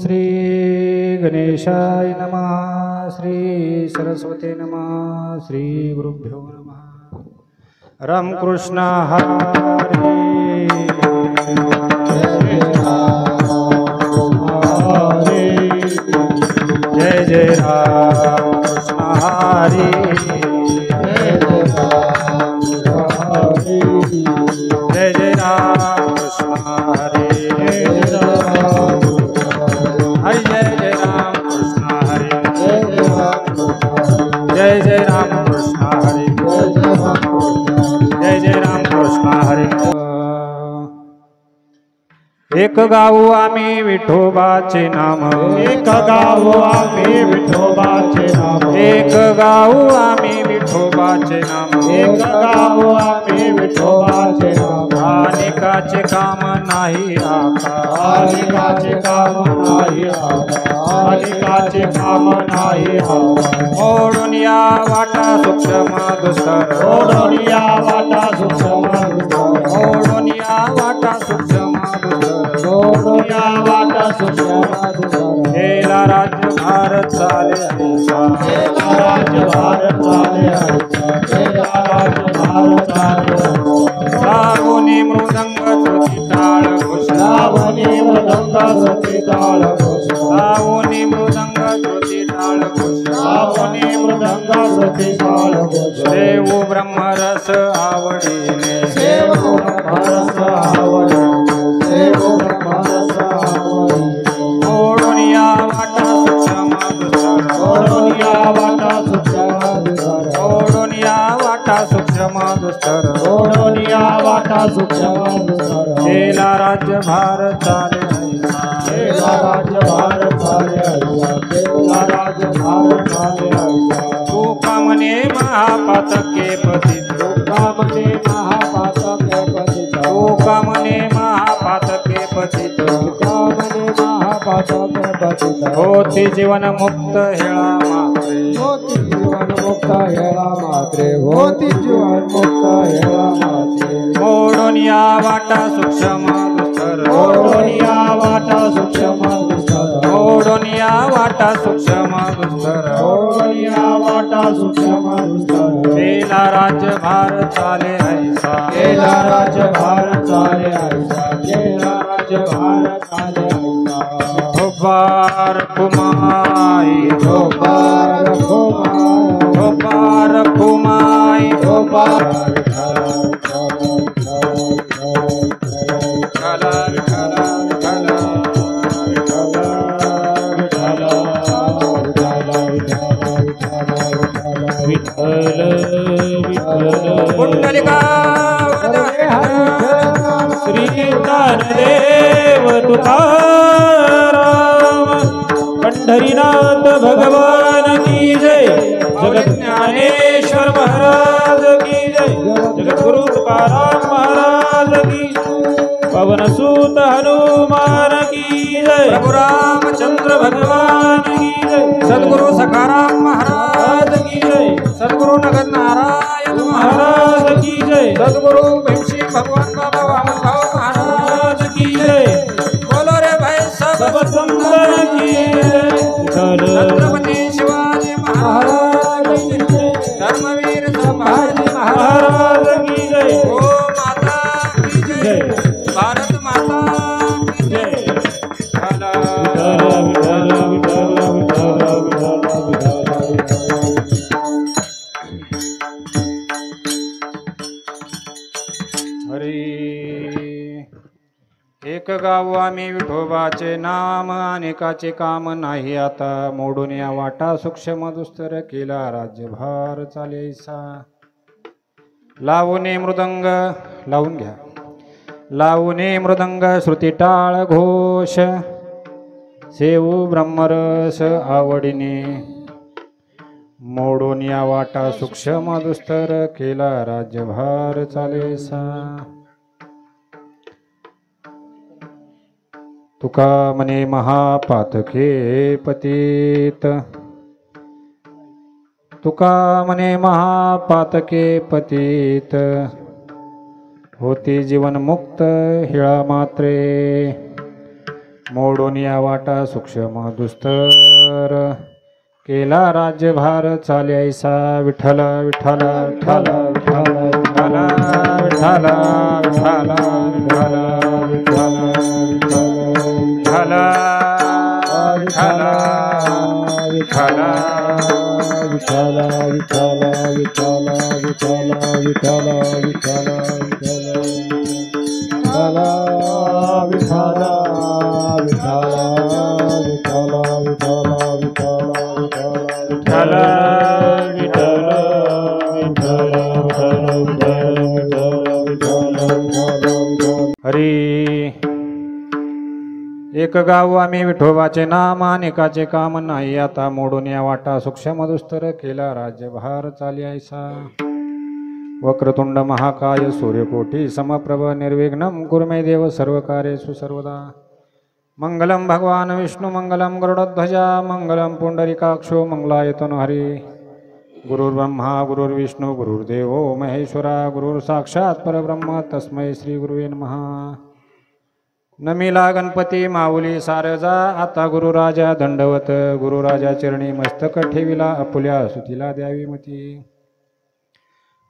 श्री गणेशाय नमः। श्री सरस्वती नमः। श्री गुरुभ्यो नमः। रामकृष्ण हरी। जय जय राम कृष्ण हरी। जय जय राम कृष्ण हरी। हरि जय जय राम कृष्ण हरि। जय जय राम कृष्ण हरि। जय जय राम कृष्ण हरि। एक गाव आम्ही विठोबाचे नाम। एक गाव आम्ही विठोबाचे नाम। एक गाव आम्ही विठोबाचे नाम। एक गाव आम्ही विठोबाचे नाम। अनेकाचे काम नाही आता। अनेकाचे काम नाही आता। अनेकाचे काम नाही आता। ओढून या वाटा सूक्ष्म दुस्तर। ओढून या वाटा सूक्ष्म दुस्तर। ओढून या वाटा सूक्ष्म दुस्तर। ओढून या वाटा सूक्ष्म दुस्तर। केला राज्य भारत चाले ऐसा। केला राज्य भारत चाले ऐसा। केला राज्य भारत चाले ऐसा। लावणी मृदंग श्रुती टाळ घोष। लावणी मृदंग श्रुती टाळ घोष। लावणी मृदंग श्रुती टाळ घोष। लावणी मृदंग श्रुती टाळ घोष। देव ब्रह्मरस आवडीने। देव ब्रह्मरस आवडीने। देव ब्रह्मरस आवडीने। ओढून या वाटा सूक्ष्म दुस्तर। ओढून या वाटा सूक्ष्म दुस्तर। ओढून या वाटा सूक्ष्म दुस्तर। ओढून या वाटा सूक्ष्म दुस्तर। केला राज्य भारत चाले ऐसा। केला राज्य भारत चाले ऐसा। केला राज्य भारत चाले ऐसा। तुका म्हणे महापातके पतित। तुका म्हणे महापातके पतित। तुका म्हणे महापातके पतित। तुका म्हणे महापातके पतित। होती जीवन मुक्त हेळा मात्रे। होती जीवन मुक्त हेळा मात्रे। होती जीवन मुक्त हेळा मात्रे। ओढून या वाटा सूक्ष्म दुस्तर। ओढून या वाटा सूक्ष्म दुस्तर। ओढून या वाटा सूक्ष्म दुस्तर। ओढून या वाटा सूक्ष्म दुस्तर। केला राज्य भारत चाले ऐसा। केला राज्य भारत चाले ऐसा। केला राज्य भारत चाले ऐसा। धोपार कुमाई। धोपार कुमाई। धोपार कुमाई। धोपार खला खला खला पुंडलिका श्री ज्ञानदेव तुकाराम पंढरीनाथ भगवान की जय। जगत ज्ञानेश्वर महाराज की जय। जगद्गुरु तुकाराम महाराज की जय। पवन सूत हनुमान की जय। प्रभु रामचंद्र भगवान की जय। सद्गुरु सखाराम महाराज महाराज की जय। सद्गुरु नगद नारायण महाराज की जय। सद्गुरु भीमसिंह भगवान बाबा वामन भाव महाराज की जय। बोलो रे भाई सब सब सुंदर की जय। छत्रपती शिवाजी महाराज की जय। धर्मवीर संभाजी महाराज की जय। ओ माता की जय। भारत माता की जय। भला हरी। एक गाव आम्ही विठोबाचे नाम। अनेकाचे काम नाही आता। मोडून या वाटा सूक्ष्म दुस्तर। केला राज्यभार चालेसा। लावणे मृदंग लावून घ्या। लावणे मृदंग श्रुती टाळ घोष। सेवू ब्रह्मरस आवडीने। मोडून या वाटा सूक्ष्म दुस्तर। केला राज्यभार चालेसा। तुका म्हणे महापातके पतित। तुका म्हणे महापातके पतित। होती जीवन मुक्त हिळा मात्रे मोडून या वाटा सूक्ष्म दुस्तर केला राज्यभार चाले ऐसा विठ्ठल विठ्ठल विठ्ठल विठ्ठल विठ्ठल विठ्ठल विठ्ठल विठ्ठल विठ्ठल विठ्ठल विठ्ठल विठ्ठल विठ्ठल विठ्ठल विठ्ठल विठ्ठल विठ्ठल विठ्ठल हरी एक गाव आम्ही विठोबाचे नाम अनेकाचे काम नाही आता मोडून या वाटा सूक्ष्म दुस्तर केला राज्यभार चाली ऐसा वक्रतुंड महाकाय सूर्यकोटी समप्रभ निर्विघ्नं कुर्मे देव सर्वकार्येषु सर्वदा मंगलम भगवान विष्णु मंगलम गरुडध्वजा मंगलम पुंडरीकाक्षो मंगलायतनु हरि गुरुर्ब्रह्मा गुरुर्विष्णु गुरुर्देवो महेश्वरा गुरुर्साक्षात् परब्रह्म तस्मै श्री गुरुवे नमः नमिला गणपती माऊली सारजा आता गुरुराजा दंडवत गुरुराजा चरणी मस्तक ठेविला अपुल्या सुतीला द्यावी मती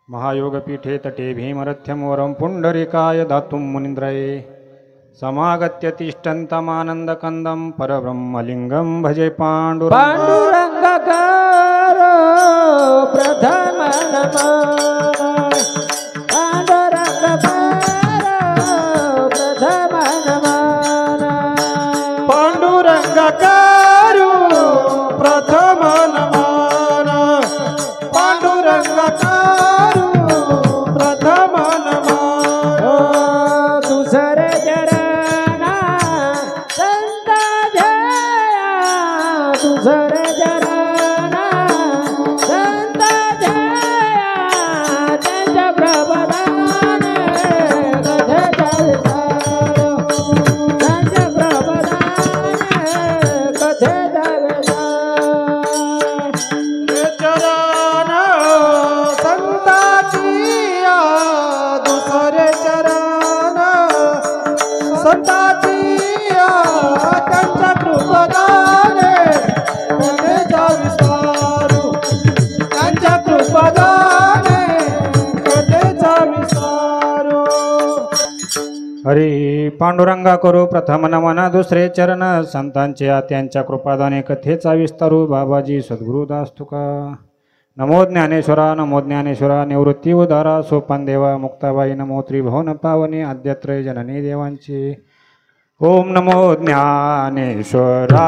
महायोगपीठे तटे भीमरथ्यं वरं पुंडरीकाय दातुं मुनीन्द्रये समागत्य तिष्ठन्तमानन्दकन्दं परब्रह्मलिङ्गं भजे पांडुरंगकार प्रथम नमः पांडुरंगकार प्रथम नमः पांडुरंगकार प्रथम नमः दुसरे जरणा संत जया दुसरे जरणा संत जया त्यांच्या प्रबोधाने कथेचा त्यांच्या प्रबोधाने कथेचा चरण संताचिया दुसरे चरण संताचिया त्यांच्या कृपदाने कथेचा विस्तारू त्यांच्या कृपदाने कथेचा विस्तारू हरी पांडुरंगा करू प्रथम नमन दुसरे चरण संतांचे त्यांच्या कृपादाने कथेचा विस्तारू बाबाजी सद्गुरुदास तुका नमो ज्ञानेश्वरा निवृत्ती उदारा सोपान देवा मुक्ताबाई नमो त्रिभुवन पावनी आद्यत्रय जननी देवांची ओम नमो ज्ञानेश्वरा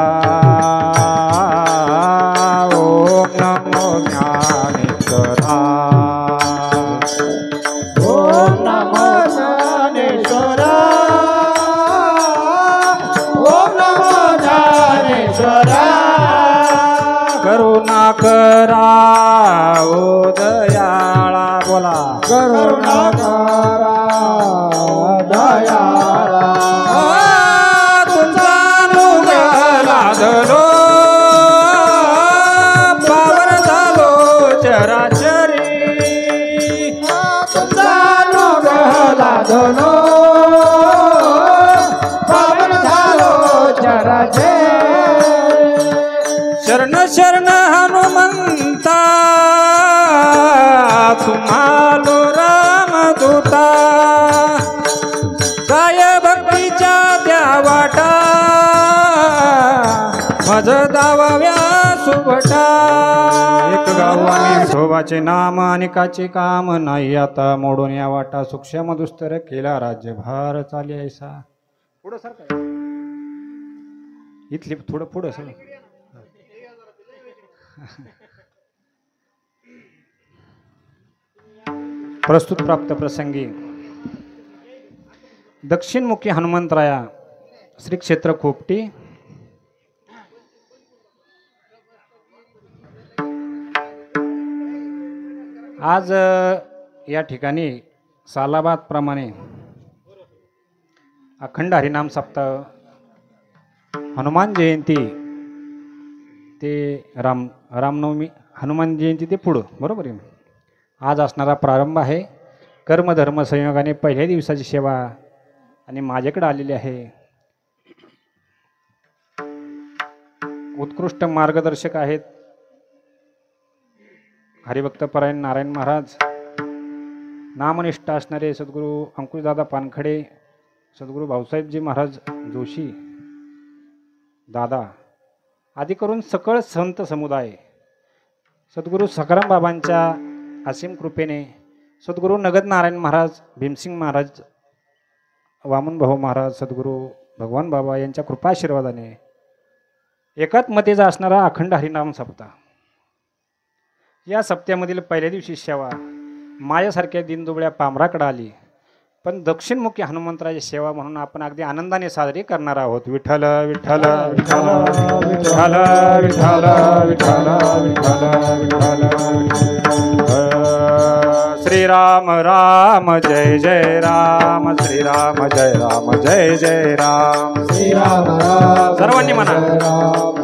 ओम नमो ज्ञानेश्वरा ओम नमो ज्ञानेश्वरा ओम नमो ज्ञानेश्वरा करुणा करा ओ दयाळा बोला करुणाकरा दयाळा तुमचा अनुग्रह लादलो पावन झालो चराचरी तुमचा अनुग्रह लादलो पावन झालो चराचर शरण शरण हनुमंता तुम्हालो रामदूता काय भक्तीच्या द्या वाटा मज दावाव्या सुभटा एक गाव आम्ही विठोबाचे नाम अनेकाचे काम नाही आता मोडून या वाटा सूक्ष्म दुस्तर केला राज्यभार चाली ऐसा पुढं सर इथली थोडं पुढं सर प्रस्तुत प्राप्त प्रसंगी दक्षिणमुखी हनुमंतराया श्री क्षेत्र खोपटी आज या ठिकाणी सालाबाद प्रमाणे अखंड हरिनाम सप्ताह हनुमान जयंती ते रामनवमी हनुमान जयंती ते पुढं बरोबर आहे आज असणारा प्रारंभ आहे कर्मधर्म संयोगाने पहिल्या दिवसाची सेवा आणि माझ्याकडे आलेली आहे उत्कृष्ट मार्गदर्शक आहेत हरिभक्तपरायण नारायण महाराज, नामनिष्ठ असणारे सद्गुरू अंकुशदादा पानखडे, सद्गुरू भाऊसाहेबजी महाराज जोशी दादा आदी करून सकळ संत समुदाय, सद्गुरू सखाराम बाबांच्या असीम कृपेने सद्गुरू नगद नारायण महाराज, भीमसिंग महाराज, वामन भाऊ महाराज, सद्गुरू भगवान बाबा यांच्या कृपाशीर्वादाने एकात्मतेचा असणारा अखंड हरिनाम सप्ताह, या सप्त्यामधील पहिल्या दिवशी सेवा माझ्यासारख्या दिनदुबळ्या पामराकडे आली, पण दक्षिणमुखी हनुमंतराची सेवा म्हणून आपण अगदी आनंदाने साजरी करणार आहोत. विठ्ठल विठ्ठल विठ्ठल विठ्ठल विठ्ठल विठ्ठल विठ्ठल विठ्ठल श्रीराम राम जय जय राम, श्रीराम जय राम जय जय राम, श्रीराम राम सर्वांनी म्हणा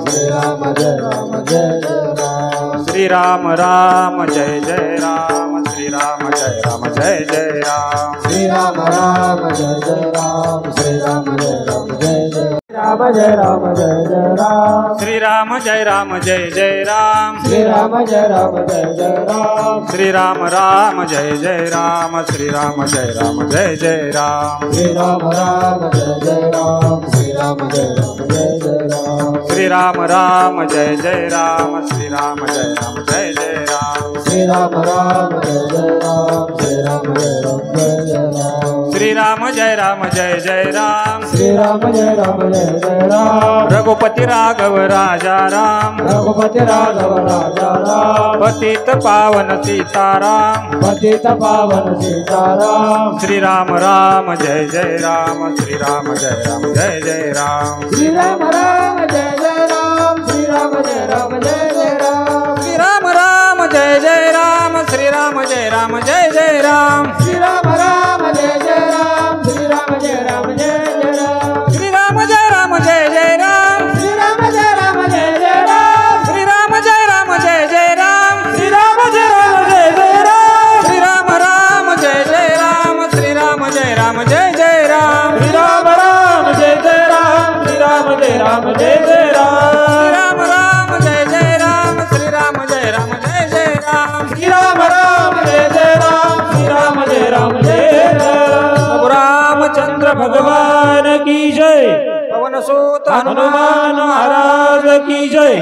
श्रीराम जय राम जय जय राम, श्रीराम राम जय जय राम, श्रीराम जय राम जय जय राम, श्रीराम राम जय जय राम, श्रीराम जय राम जय जय राम, जय राम जय जय राम, श्रीराम जय राम जय जय राम, श्रीराम जय राम जय जय राम, श्रीराम राम जय जय राम, श्रीराम जय राम जय जय राम, श्रीराम राम जय जय राम, श्रीराम जय राम जय जय राम, श्रीराम राम जय जय राम, श्रीराम जय राम जय जय राम, श्रीराम राम जय जय राम, श्रीराम जय राम जय जय राम, श्रीराम जय राम जय जय राम, श्रीराम जय राम जय जय राम, रघुपती राघव राजा राम, रघुपती राघव राजा राम, पतित पावन सीताराम, पतित पावन सीताराम, श्रीराम राम जय जय राम, श्रीराम जय राम जय जय राम, श्रीराम राम जय जय राम, श्रीराम जय राम जय जय राम, श्रीराम राम जय जय राम, श्रीराम जय राम जय जय राम, श्रीराम राम जय जय राम, श्रीराम जय राम जय जय राम, श्रीराम जय राम जय जय राम, श्रीराम जय राम जय जय राम, श्रीराम जय राम जय जय राम, श्रीराम जय राम जय जय राम, श्रीराम राम जय जय राम, श्रीराम जय राम जय जय राम, श्रीराम राम जय जय राम, श्रीराम जय राम जय जय राम, श्रीराम राम जय जय राम, श्रीराम जय राम जय जय राम, श्रीराम राम जय जय राम, श्रीराम जय राम जय जय राम, रामचंद्र भगवान की जय, पवन सूत हनुमान महाराज की जय.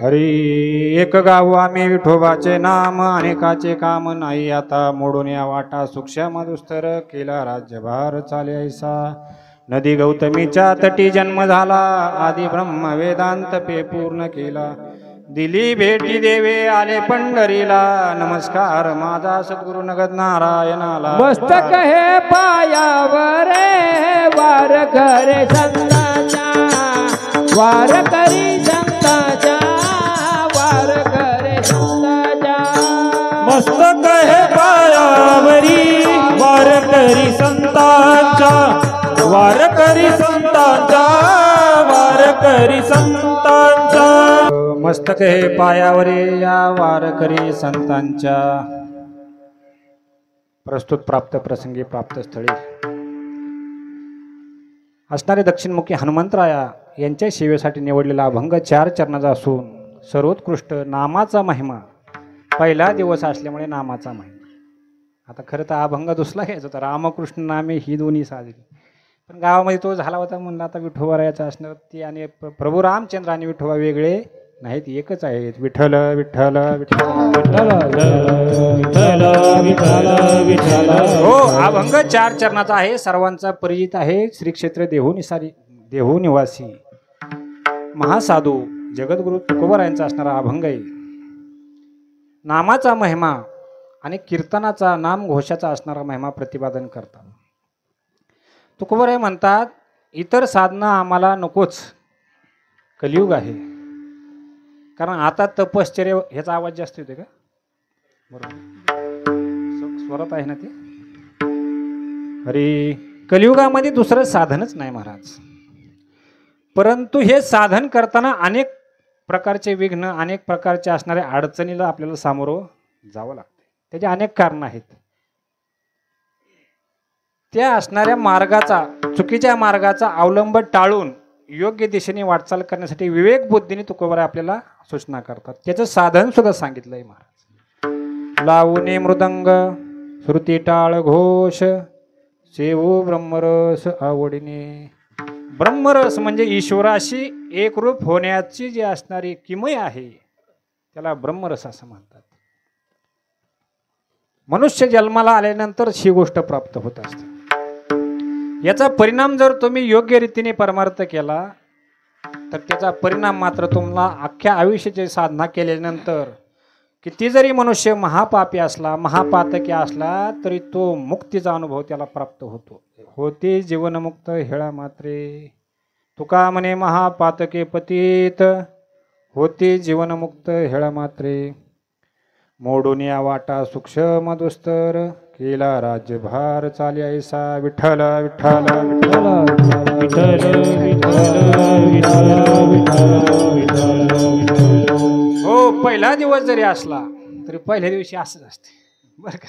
हरी एक गाव आम्ही विठोबाचे नाम, अनेकाचे काम नाही आता मोडून या वाटा, सूक्ष्म दुस्तर केला राज्यभार चाले ऐसा, नदी गौतमीच्या तटी जन्म झाला, आदी ब्रह्म वेदांत पे पूर्ण केला, दिली भेटी देवे आले पंढरीला, नमस्कार माझा सद्गुरु नगद नारायणाला. मस्तक हे पायावर वार करे संतांच्या, वार करी संतांच्या, वार करे संतांच्या, मस्तक हे पायावरी वार करी संतांच्या, वार करी संतांच्या, वार करी संतांच्या. मस्तक हे पायावरी या वारकरी संतांच्या. प्रस्तुत प्राप्त प्रसंगी प्राप्त स्थळी असणारे दक्षिणमुखी हनुमंतराया यांच्या सेवेसाठी निवडलेला अभंग 4 चरणाचा असून सर्वोत्कृष्ट नामाचा महिमा, पहिला दिवस असल्यामुळे नामाचा महिमा. आता खरं तर अभंग दुसरा घ्यायचा होता, रामकृष्ण नामे ही दोन्ही साजरी, पण गावामध्ये तो झाला होता म्हणलं आता विठोबारायाचा असणार ती, आणि प्रभू रामचंद्र आणि विठोबा वेगळे नाहीत, एकच आहेत. विठ्ठल विठ्ठल विठ्ठल विठ्ठल. हो, अभंग 4 चरणाचा आहे, सर्वांचा परिचित आहे. श्री क्षेत्र देहू निवासी महासाधू जगद्गुरु तुकोबारायांचा असणारा अभंग आहे. नामाचा महिमा आणि कीर्तनाचा नाम घोषाचा असणारा महिमा प्रतिपादन करतात. तुकोबाराय म्हणतात, इतर साधना आम्हाला नकोच, कलियुग आहे. कारण आता तपश्चर्य, ह्याचा आवाज जास्त येतोय का? बरोबर, स्वरात आहे ना ते. अरे, कलियुगामध्ये दुसरं साधनच नाही महाराज. परंतु हे साधन करताना अनेक प्रकारचे विघ्न, अनेक प्रकारचे असणाऱ्या अडचणीला आपल्याला सामोरं जावं लागतं. त्याचे अनेक कारण आहेत. त्या असणाऱ्या मार्गाचा, चुकीच्या मार्गाचा अवलंब टाळून योग्य दिशेने वाटचाल करण्यासाठी विवेक बुद्धीने तुकोबाराय आपल्याला सूचना करतात. त्याचं साधन सुद्धा सांगितलंय महाराज. लावणे मृदंग श्रुती टाळ घोष सेवो ब्रह्मरस आवडीने. ब्रह्मरस म्हणजे ईश्वराशी एकरूप होण्याची जी असणारी किमय आहे त्याला ब्रह्मरस असं म्हणतात. मनुष्य जन्माला आल्यानंतर ही गोष्ट प्राप्त होत असते. याचा परिणाम जर तुम्ही योग्य रीतीने परमार्थ केला तर त्याचा परिणाम मात्र तुम्हाला अख्ख्या आयुष्याची साधना केल्यानंतर किती जरी मनुष्य महापापी असला महापातकी असला तरी तो मुक्तीचा अनुभव त्याला प्राप्त होतो. होते जीवनमुक्त हेळा मात्रे. तुका म्हणे महापातके पतित होते जीवनमुक्त हेळा मात्रे. मोडून या वाटा सूक्ष्म दुस्तर केला राज्यभार चाली ऐसा. विठ्ठल विठ्ठल विठ्ठल हो. पहिला दिवस जरी असला तरी पहिल्या दिवशी असंच असते बरं का.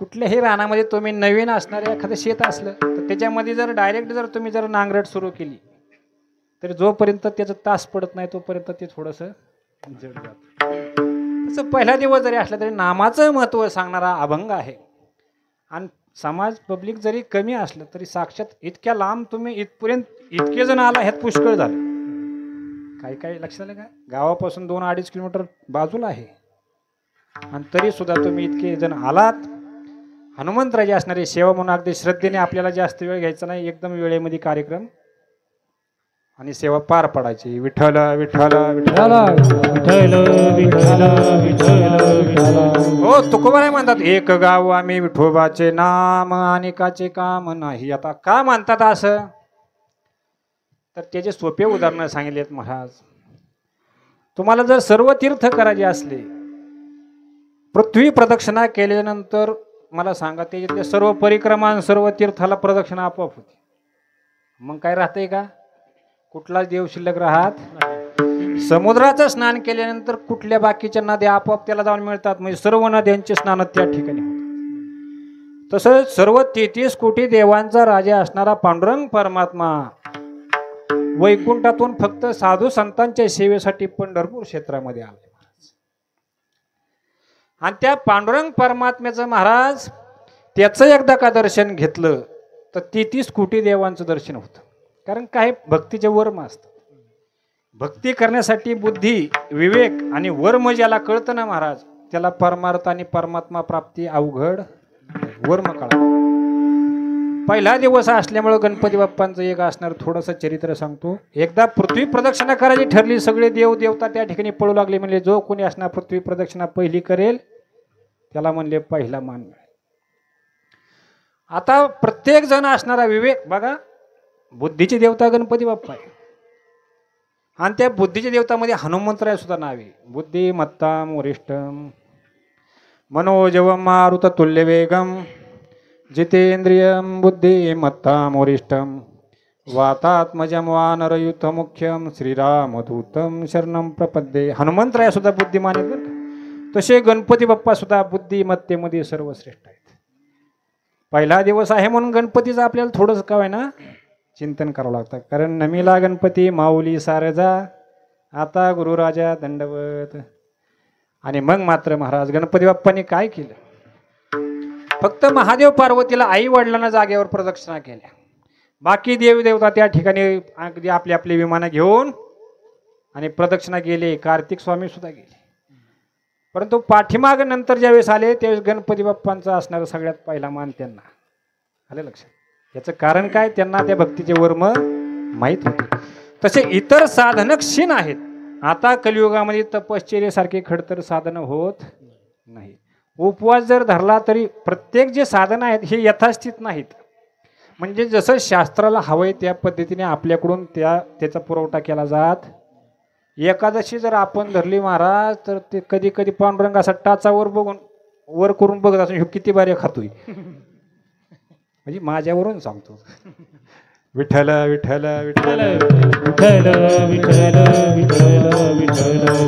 कुठल्याही रानामध्ये तुम्ही नवीन असणारे एखादं शेत असलं तर त्याच्यामध्ये जर डायरेक्ट जर तुम्ही जर नांगरट सुरू केली तर जोपर्यंत त्याचं तास पडत नाही तोपर्यंत ते थोडंसं जड जातं. तसं पहिला दिवस जरी असला तरी नामाचं महत्त्व सांगणारा अभंग आहे. आणि समाज पब्लिक जरी कमी असलं तरी साक्षात इतक्या लांब तुम्ही इथपर्यंत इतके जण आला ह्यात पुष्कळ झालं. काही काही लक्षात आलं का. गावापासून 2-2.5 किलोमीटर बाजूला आहे आणि तरी सुद्धा तुम्ही इतके जण आलात. हनुमंतराजे असणारी सेवा म्हणून अगदी श्रद्धेने आपल्याला जास्त वेळ घ्यायचा नाही. एकदम वेळेमध्ये कार्यक्रम आणि सेवा पार पडायची. विठ्ठल विठ्ठल विठ्ठल हो. तुकोबाराय म्हणतात एक गाव आम्ही विठोबाचे नाम अनेकाचे काम नाही. आता का म्हणतात असं तर त्याचे सोपे उदाहरण सांगितलेत महाराज. तुम्हाला जर सर्व तीर्थ करायचे असले पृथ्वी प्रदक्षिणा केल्यानंतर मला सांगा त्याच्यातल्या सर्व परिक्रमा सर्व तीर्थाला प्रदक्षिणा आपोआप होती. मग काय राहतंय का. कुठलाच देव शिल्लक राहत. समुद्राचं स्नान केल्यानंतर कुठल्या बाकीच्या नद्या आपोआप त्याला जाऊन मिळतात. म्हणजे सर्व नद्यांचे स्नान त्या ठिकाणी होतात. तसंच सर्व 33 कोटी देवांचा राजा असणारा पांडुरंग परमात्मा वैकुंठातून फक्त साधू संतांच्या सेवेसाठी पंढरपूर क्षेत्रामध्ये आले. आणि त्या पांडुरंग परमात्म्याचं महाराज त्याचं एकदा का दर्शन घेतलं तर 33 कोटी देवांचं दर्शन होतं. कारण काय भक्तीचे वर्म असतात. भक्ती करण्यासाठी बुद्धी विवेक आणि वर्म ज्याला कळतं ना महाराज त्याला परमार्थ आणि परमात्मा प्राप्ती अवघड वर्म काळ. पहिला दिवस असल्यामुळे गणपती बाप्पांचं एक असणार थोडंसं चरित्र सांगतो. एकदा पृथ्वी प्रदक्षिणा करायची ठरली. सगळे देव देवता त्या ठिकाणी पळू लागले. म्हणले जो कोणी असणार पृथ्वी प्रदक्षिणा पहिली करेल त्याला म्हणले पहिला मान मिळेल. आता प्रत्येक जण असणारा विवेक बघा. बुद्धीची देवता गणपती बाप्पा आहे आणि त्या बुद्धीच्या देवतामध्ये हनुमंतराय सुद्धा नाव आहे. बुद्धिमत्ताम वरिष्ठम मनोजवम मारुत तुल्य वेगम जितेंद्रियम बुद्धिमत्ताम वरिष्ठम वातात्मजम वानरयुत मुख्यम श्रीरामदूतम शरणम प्रपद्ये. हनुमंतराय सुद्धा बुद्धिमान आहेत बरं का. तसे गणपती बाप्पा सुद्धा बुद्धिमत्तेमध्ये सर्वश्रेष्ठ आहेत. पहिला दिवस आहे म्हणून गणपतीचं आपल्याला थोडंसं काय आहे ना चिंतन करावं लागतं. कारण नमीला गणपती माऊली सारजा आता गुरुराजा दंडवत. आणि मग मात्र महाराज गणपती बाप्पांनी काय केलं. फक्त महादेव पार्वतीला आई वडिलांना जागेवर प्रदक्षिणा केल्या. बाकी देव देवता त्या ठिकाणी अगदी आपले आपले विमानं घेऊन आणि प्रदक्षिणा गेले. कार्तिक स्वामी सुद्धा गेले. परंतु पाठीमाग नंतर ज्यावेळेस आले त्यावेळेस गणपती बाप्पांचा असणारा सगळ्यात पहिला मान त्यांना आले लक्षात. याचं कारण काय त्यांना त्या भक्तीचे वर्म माहीत होते. तसे इतर साधनक क्षीण आहेत. आता कलियुगामध्ये तपश्चर्येसारखे खडतर साधनं होत नाही. उपवास जर धरला तरी प्रत्येक जे साधनं आहेत हे यथास्थित नाहीत. म्हणजे जसं शास्त्राला हवंय त्या पद्धतीने आपल्याकडून त्याचा पुरवठा केला जात. एकादशी जर आपण धरली महाराज तर ते कधी कधी पांडुरंग असा टाचावर बघून वर करून बघत असून किती बारे खातोय म्हणजे माझ्यावरून सांगतो. विठ्ठल विठ्ठल विठ्ठल विठ्ठल विठ्ठल विठ्ठल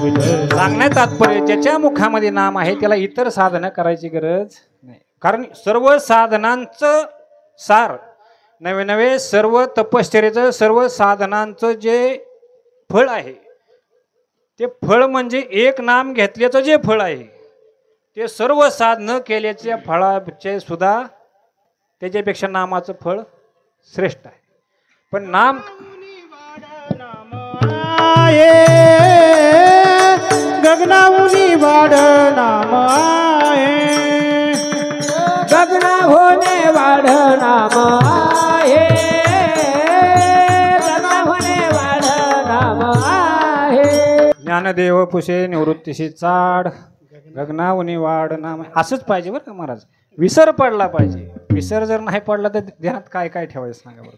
विठ्ठल सांगण्यात तात्पर्य ज्याच्या मुखामध्ये नाम आहे त्याला इतर साधना करायची गरज नाही. कारण सर्व साधनांचं सार नवे नवे सर्व तपश्चर्याचं सर्व साधनांचं जे फळ आहे ते फळ म्हणजे एक नाम घेतल्याचं जे फळ आहे ते सर्व साधनं केल्याच्या फळाचे सुद्धा त्याच्यापेक्षा नामाचं फळ श्रेष्ठ आहे. पण नाम गगनाहुनी वाढ नाम आहे, गगना होणे वाढ नाम आहे, गगना होणे वाढ नाम आहे. ज्ञानदेव पुषे निवृत्तीशी चाड गगनावनी वाढ नाम असंच पाहिजे बरं का महाराज. विसर पडला पाहिजे. विसर जर नाही पडला तर ध्यानात काय काय ठेवायचं सांगा बरं.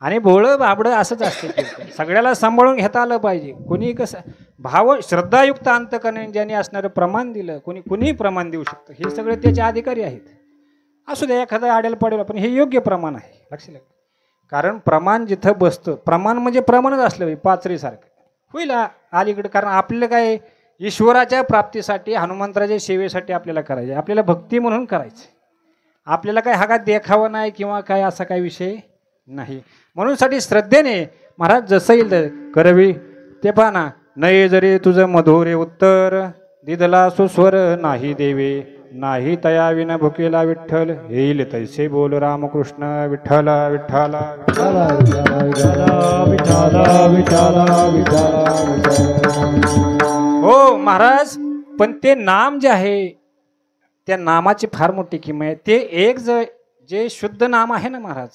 आणि भोळं बाबडं असंच असते. सगळ्याला सांभाळून घेता आलं पाहिजे. कुणी कसं भाव श्रद्धायुक्त अंतकरणाने ज्यांनी असणारं प्रमाण दिलं कुणीही प्रमाण देऊ शकतं. हे सगळे त्याचे अधिकारी आहेत. असू द्या एखादा आड्याला पडेल पण हे योग्य प्रमाण आहे. लक्षात. कारण प्रमाण जिथं बसतं प्रमाण म्हणजे प्रमाणच असलं पाहिजे पाचरीसारखं होईल अलीकडे. कारण आपलं काय ईश्वराच्या प्राप्तीसाठी हनुमंतराच्या सेवेसाठी आपल्याला करायचे. आपल्याला भक्ती म्हणून करायचे. आपल्याला काय हा काय देखावा नाही किंवा काय असा काही विषय नाही. म्हणून साठी श्रद्धेने महाराज जसं येईल करवी ते पहा ना. नये जरी तुझं मधुरे उत्तर दिदला सुस्वर नाही देवे नाही तया विन भुकेला विठ्ठल येईल तैसे बोल रामकृष्ण विठ्ठल विठ्ठल हो महाराज. पण ते नाम जे आहे त्या नामाची फार मोठी किंमत आहे. ते एक जे शुद्ध नाम आहे ना महाराज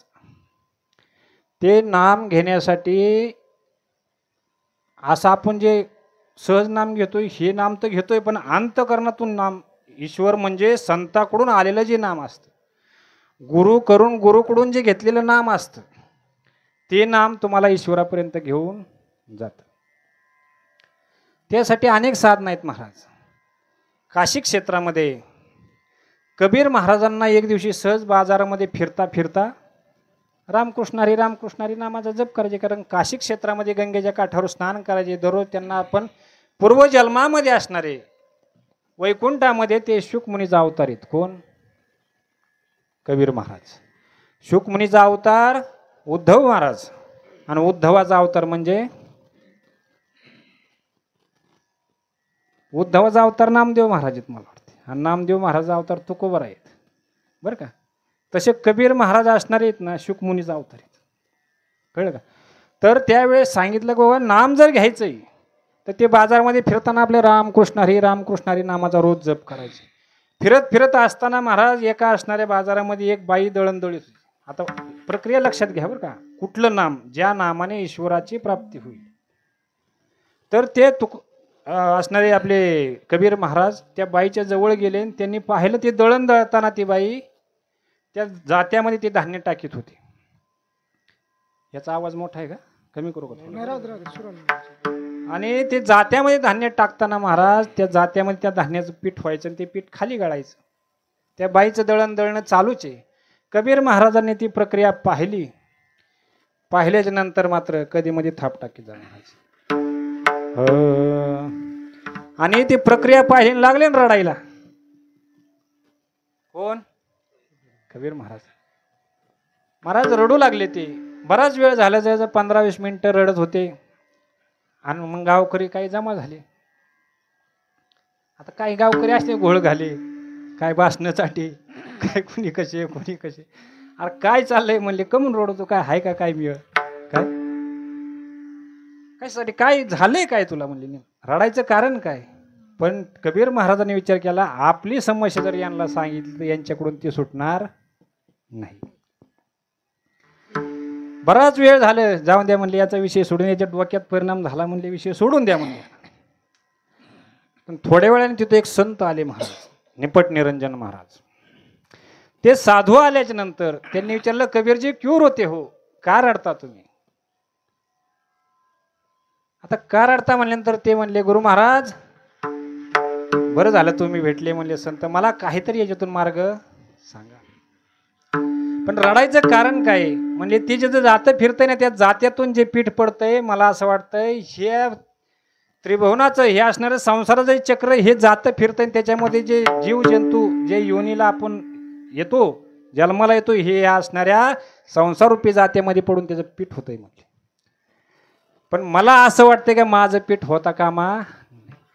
ते नाम घेण्यासाठी असं आपण जे सहज नाम घेतोय हे नाम तर घेतोय पण अंतकरणातून नाम ईश्वर म्हणजे संताकडून आलेलं जे नाम असतं गुरुकडून जे घेतलेलं नाम असतं ते नाम तुम्हाला ईश्वरापर्यंत घेऊन जातं. त्यासाठी अनेक साधनं आहेत महाराज. काशी क्षेत्रामध्ये कबीर महाराजांना एक दिवशी सहज बाजारामध्ये फिरता फिरता रामकृष्णारी नामाचा जप करायचे. कारण काशी क्षेत्रामध्ये गंगेच्या काठावर स्नान करायचे. दररोज त्यांना आपण पूर्वजन्मामध्ये असणारे वैकुंठामध्ये ते शुकमुनीचा अवतार आहेत. कोण? कबीर महाराज. शुकमुनीचा अवतार उद्धव महाराज आणि उद्धवाचा अवतार म्हणजे उद्धवाचा अवतार नामदेव महाराज आहेत मला वाटते. आणि नामदेव महाराज अवतार तुकोबर आहेत बरं का. तसे कबीर महाराज असणारे आहेत ना शुकमुनीचा अवतार आहेत. कळलं का. तर त्यावेळेस सांगितलं की बाबा नाम जर घ्यायचंय तर ते बाजारमध्ये फिरताना आपले रामकृष्णारी नामाचा रोज जप करायचे. फिरत असताना महाराज एका असणाऱ्या बाजारामध्ये एक बाई दळणदळीत होती. आता प्रक्रिया लक्षात घ्या बरं का. कुठलं नाम ज्या नामाने ईश्वराची प्राप्ती होईल. तर ते असणारे आपले कबीर महाराज त्या बाईच्या जवळ गेले आणि त्यांनी पाहिलं ते दळण दळताना ती बाई त्या जात्यामध्ये ते धान्य टाकीत होते. याचा आवाज मोठा आहे का कमी करू का. आणि ते जात्यामध्ये धान्य टाकताना महाराज त्या जात्यामध्ये त्या धान्याचं पीठ व्हायचं आणि ते पीठ खाली गाळायचं. त्या बाईचं दळण दळणं चालूच आहे. कबीर महाराजांनी ती प्रक्रिया पाहिल्याच्या नंतर मात्र कधी मध्ये थाप टाकी जाणार आणि ती प्रक्रिया पाहिली लागले ना रडायला. कोण? कबीर महाराज रडू लागले. ते बराच वेळ झाला जवळ 15-20 मिनिटं रडत होते. आणि मग गावकरी काही जमा झाले. आता काही गावकरी असले घोळ घाले काय भाषणासाठी काय कोणी कसे. अरे काय चाललंय म्हणले. कमून रडतो काय हाय का काय मिळ काय साठी काय झालंय काय तुला म्हणले. रडायचं कारण काय. पण कबीर महाराजांनी विचार केला आपली समस्या जर यांना सांगितली तर यांच्याकडून ती सुटणार नाही. बराच वेळ झालं जाऊन द्या म्हणले. याचा विषय सोडून याच्या डोक्यात परिणाम झाला म्हणले. विषय सोडून द्या म्हणले. पण थोड्या वेळाने तिथे एक संत आले महाराज निपट निरंजन महाराज. ते साधू आल्याच्या नंतर त्यांनी विचारलं कबीरजी क्यों रोते हो. का रडता तुम्ही. आता का रडता म्हणल्यानंतर ते म्हणले गुरु महाराज बरं झालं तुम्ही भेटले म्हणले संत. मला काहीतरी याच्यातून मार्ग सांगा. पण रडायचं कारण काय म्हणजे ते जे जातं फिरतंय ना त्या जात्यातून जे पीठ पडतंय मला असं वाटतंय हे त्रिभुवनाचं हे असणारं संसाराचं चक्र हे जातं फिरतंय. त्याच्यामध्ये जे जीव जंतू जे योनीला आपण येतो जन्माला येतो हे असणाऱ्या संसार रूपी जातेमध्ये पडून त्याचं पीठ होतंय म्हटले. पण मला असं वाटतं की माझं पीठ होता कामा,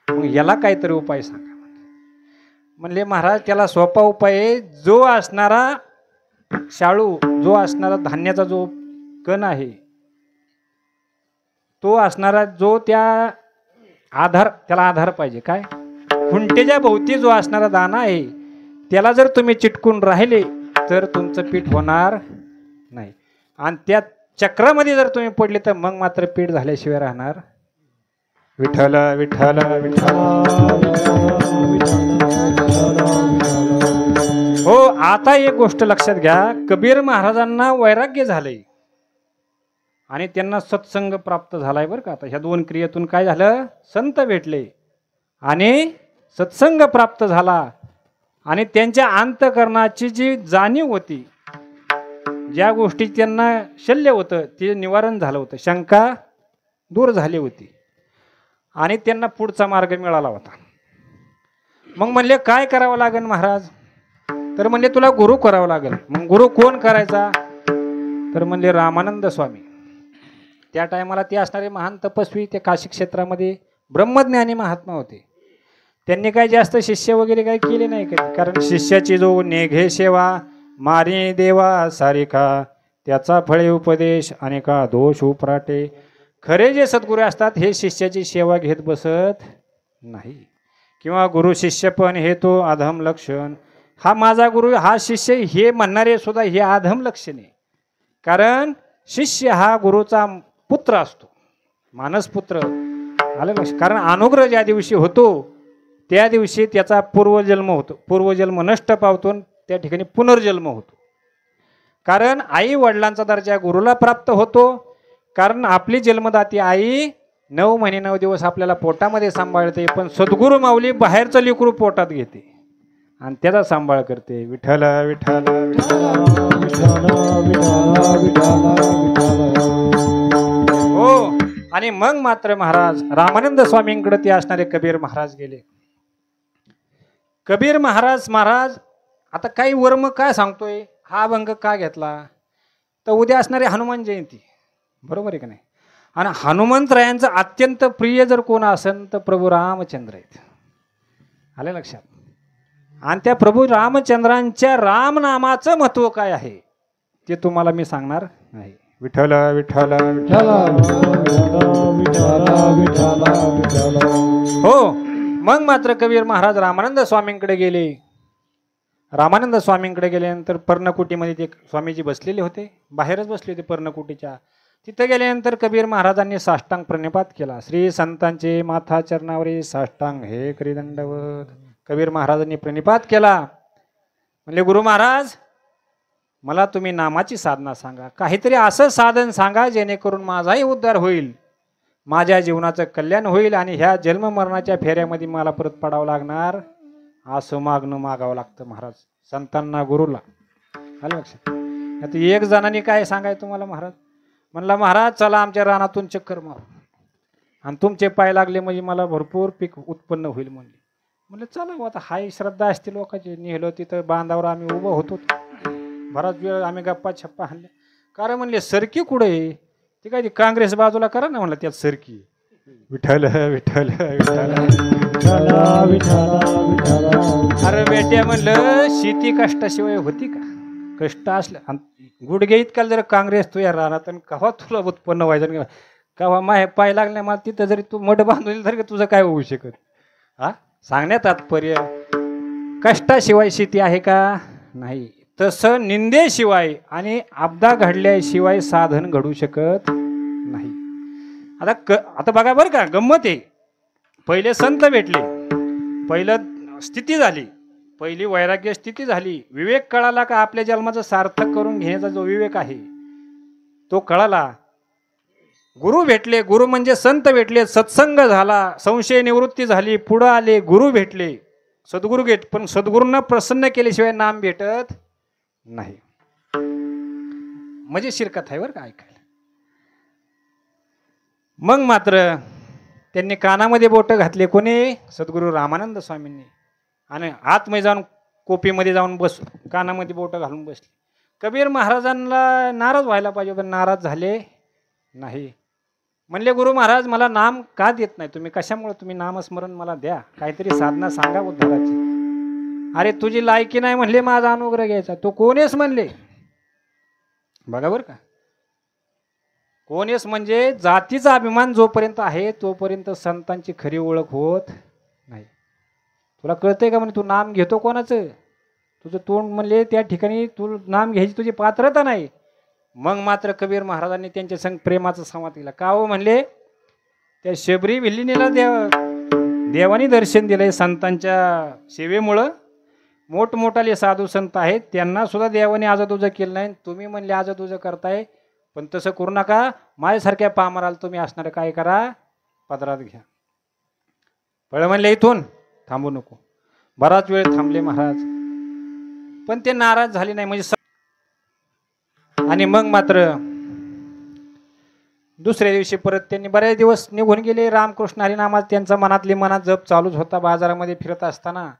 मग याला काहीतरी उपाय सांगा. म्हणले महाराज त्याला सोपा उपाय आहे. जो असणारा शाळू, जो असणारा धान्याचा जो कण आहे, तो असणारा जो त्याला आधार पाहिजे. काय खुंटेच्या भोवती जो असणारा दाना आहे त्याला जर तुम्ही चिटकून राहिले तर तुमचं पीठ होणार नाही. आणि त्या चक्रामध्ये जर तुम्ही पडले तर मग मात्र पीठ झाल्याशिवाय राहणार. विठ्ठल विठ्ठल विठ्ठल. हो, आता एक गोष्ट लक्षात घ्या. कबीर महाराजांना वैराग्य झालंय आणि त्यांना सत्संग प्राप्त झालाय बरं का. आता ह्या दोन क्रियेतून काय झालं, संत भेटले आणि सत्संग प्राप्त झाला आणि त्यांच्या अंतःकरणाची जी जाणीव होती, ज्या गोष्टी त्यांना शल्य होतं ते निवारण झालं होतं, शंका दूर झाली होती आणि त्यांना पुढचा मार्ग मिळाला होता. मग म्हणले काय करावं लागेल महाराज? तर म्हणले तुला गुरु करावं लागेल. मग गुरु कोण करायचा? तर म्हणले रामानंद स्वामी. त्या टायमाला ते असणारे महान तपस्वी, ते काशी क्षेत्रामध्ये ब्रह्मज्ञानी महात्मा होते. त्यांनी काय जास्त शिष्य वगैरे काही केले नाही कधी, कारण शिष्याची जो नेघे सेवा मारी देवा सारिका, त्याचा फळे उपदेश अनेका दोष उपराटे. खरे जे सद्गुरू असतात हे शिष्याची सेवा घेत बसत नाही, किंवा गुरु शिष्य पण हे तो अधम लक्षण. हा माझा गुरु, हा शिष्य हे म्हणणारे सुद्धा हे अधम लक्षण आहे. कारण शिष्य हा गुरुचा पुत्र असतो, मानसपुत्र. आलं लक्ष? कारण अनुग्रह ज्या दिवशी होतो त्या दिवशी त्याचा पूर्वजन्म होतो, पूर्वजन्म नष्ट पावतो, त्या ठिकाणी पुनर्जन्म होतो. कारण आई वडिलांचा दर्जा गुरुला प्राप्त होतो. कारण आपली जन्मदाती आई 9 महिने 9 दिवस आपल्याला पोटामध्ये सांभाळते, पण सद्गुरू माऊली बाहेरचं लेकरू पोटात घेते आणि त्याचा सांभाळ करते. विठ्ठल विठ्ठल हो. आणि मग मात्र महाराज रामानंद स्वामींकडे ते असणारे कबीर महाराज गेले. कबीर महाराज आता काही वर्म काय सांगतोय, हा अभंग का घेतला, तर उद्या असणारी हनुमान जयंती, बरोबर आहे का नाही? आणि हनुमंतरायांचं अत्यंत प्रिय जर कोण असेल तर प्रभू रामचंद्र आहेत. आले लक्षात? आणि त्या प्रभू रामचंद्रांच्या रामनामाचं महत्व काय आहे ते तुम्हाला मी सांगणार नाही. विठ्ठल विठ्ठल विठ्ठल. हो. मग मात्र कबीर महाराज रामानंद स्वामींकडे गेले. रामानंद स्वामींकडे गेल्यानंतर पर्णकुटीमध्ये ते स्वामीजी बसलेले होते, बाहेरच बसले होते पर्णकुटीच्या. तिथे गेल्यानंतर कबीर महाराजांनी साष्टांग प्रणिपात केला. श्री संतांचे माथा चरणावरी साष्टांग हे करी दंडवत. कबीर महाराजांनी प्रणिपात केला. म्हणले गुरु महाराज मला तुम्ही नामाची साधना सांगा, काहीतरी असं साधन सांगा जेणेकरून माझाही उद्धार होईल, माझ्या जीवनाचं कल्याण होईल आणि ह्या जन्म मरणाच्या फेऱ्यामध्ये मला परत पडावं लागणार असं मागावं लागतं महाराज संतांना, गुरुला. आलं लक्षात? आता एक जणांनी काय सांगाय तुम्हाला महाराज? म्हणला महाराज चला आमच्या रानातून चक्कर मारू आणि तुमचे पाय लागले म्हणजे मला भरपूर पीक उत्पन्न होईल म्हणले. म्हणलं चला आता हाय श्रद्धा असते लोकांची. नेहलो तिथं बांधावर आम्ही उभं होतो, बराच वेळ आम्ही गप्पा छप्पा हाणल्या. कारण म्हणले सरकी कुठे? ते काय ती काँग्रेस बाजूला करा ना म्हणलं, त्यात सरकी. विठ्ठल विठ्ठल विठ्ठल. अरे बेट्या म्हणलं शेती कष्टाशिवाय होती का? कष्ट असलं गुडघे इतकाल जर काँग्रेस तू या राहणार कव्हा तुला उत्पन्न व्हायचं, कव्हा माहे पाय लागले मला तिथं जरी तू मठ बांधून तरी तुझं काय होऊ शकत? हा सांगण्यात तात्पर्य कष्टाशिवाय शेती आहे का? नाही. तसं निंदेशिवाय आणि आपदा घडल्याशिवाय साधन घडू शकत नाही. आता बघा बरं का, गंमत आहे. पहिले संत भेटले, पहिलं स्थिती झाली, पहिली वैराग्य स्थिती झाली, विवेक कळाला का आपल्या जन्माचं सार्थक करून घेण्याचा जो विवेक आहे तो कळाला. गुरु भेटले, गुरु म्हणजे संत भेटले, सत्संग झाला, संशय निवृत्ती झाली, पुढं आले, गुरु भेटले, सद्गुरु घेत. पण सद्गुरूंना प्रसन्न केल्याशिवाय नाम भेटत नाही. म्हणजे शिरकत आहे बरं का ऐकायला. मग मात्र त्यांनी कानामध्ये बोट घातले. कोणी? सद्गुरू रामानंद स्वामींनी. आणि आतमध्ये जाऊन कोपीमध्ये जाऊन कानामध्ये बोट घालून बसले. कबीर महाराजांना नाराज व्हायला पाहिजे, पण नाराज झाले नाही. म्हणले गुरु महाराज मला नाम का देत नाही तुम्ही, कशामुळे तुम्ही नामस्मरण मला द्या, काहीतरी साधना सांगा उद्धाराची. अरे तुझी लायकी नाही म्हणले माझा अनुग्रह घ्यायचा, तो कोणीच म्हणले. बघा बरं का, कोणीच म्हणजे जातीचा अभिमान जोपर्यंत आहे तोपर्यंत संतांची खरी ओळख होत नाही. तुला कळतंय का म्हणे तू नाम घेतो कोणाचं, तुझं तोंड म्हणले त्या ठिकाणी तू नाम घ्यायची तुझी पात्रता नाही. मग मात्र कबीर महाराजांनी त्यांच्या संग प्रेमाचा संवाद केला. का हो म्हणले, त्या शबरी भिल्लिनीला देवानी दर्शन दिलंय संतांच्या सेवेमुळं. मोठमोठाले साधू संत आहेत त्यांना सुद्धा देवाने आजतुजं केलं नाही, तुम्ही म्हणले आजतुजं करताय. पण तसं करू नका, माझ्यासारख्या पामराला तुम्ही असणारं काय करा, पदरात घ्या. पळ म्हणले इथून थांबू नको. बराच वेळ थांबले महाराज, पण ते नाराज झाले नाही. म्हणजे आणि मग मात्र दुसऱ्या दिवशी परत त्यांनी बरेच दिवस निघून गेले. रामकृष्ण हरिनामात त्यांचा मनात जप चालूच होता. बाजारामध्ये फिरत असताना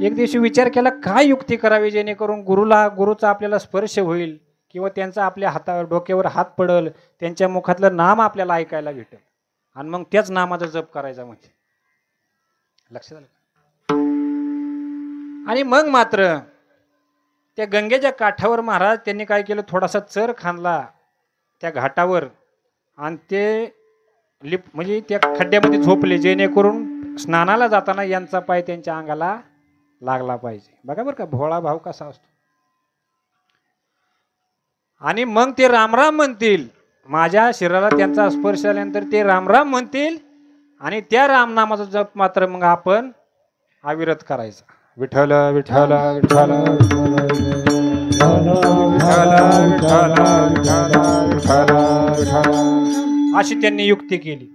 एक दिवशी विचार केला काय युक्ती करावी जेणेकरून गुरुचा आपल्याला स्पर्श होईल किंवा त्यांचा आपल्या हातावर डोक्यावर हात पडल, त्यांच्या मुखातलं नाम आपल्याला ऐकायला भेटेल आणि मग त्याच नामाचा जप करायचा. म्हणजे लक्षात आलं. आणि मग मात्र त्या गंगेच्या काठावर महाराज त्यांनी काय केलं, थोडासा चर खांदला त्या घाटावर आणि ते म्हणजे त्या खड्ड्यामध्ये झोपले जेणेकरून स्नानाला जाताना यांचा पाय त्यांच्या अंगाला लागला पाहिजे. बघा बरं का भोळा भाव कसा असतो. आणि मग ते रामराम म्हणतील, माझ्या शरीराला त्यांचा स्पर्श आल्यानंतर ते रामराम म्हणतील आणि त्या रामनामाचा जप मात्र मग आपण अविरत करायचा. विठ्ठल विठ्ठल विठ्ठल अशी त्यांनी युक्ती केली.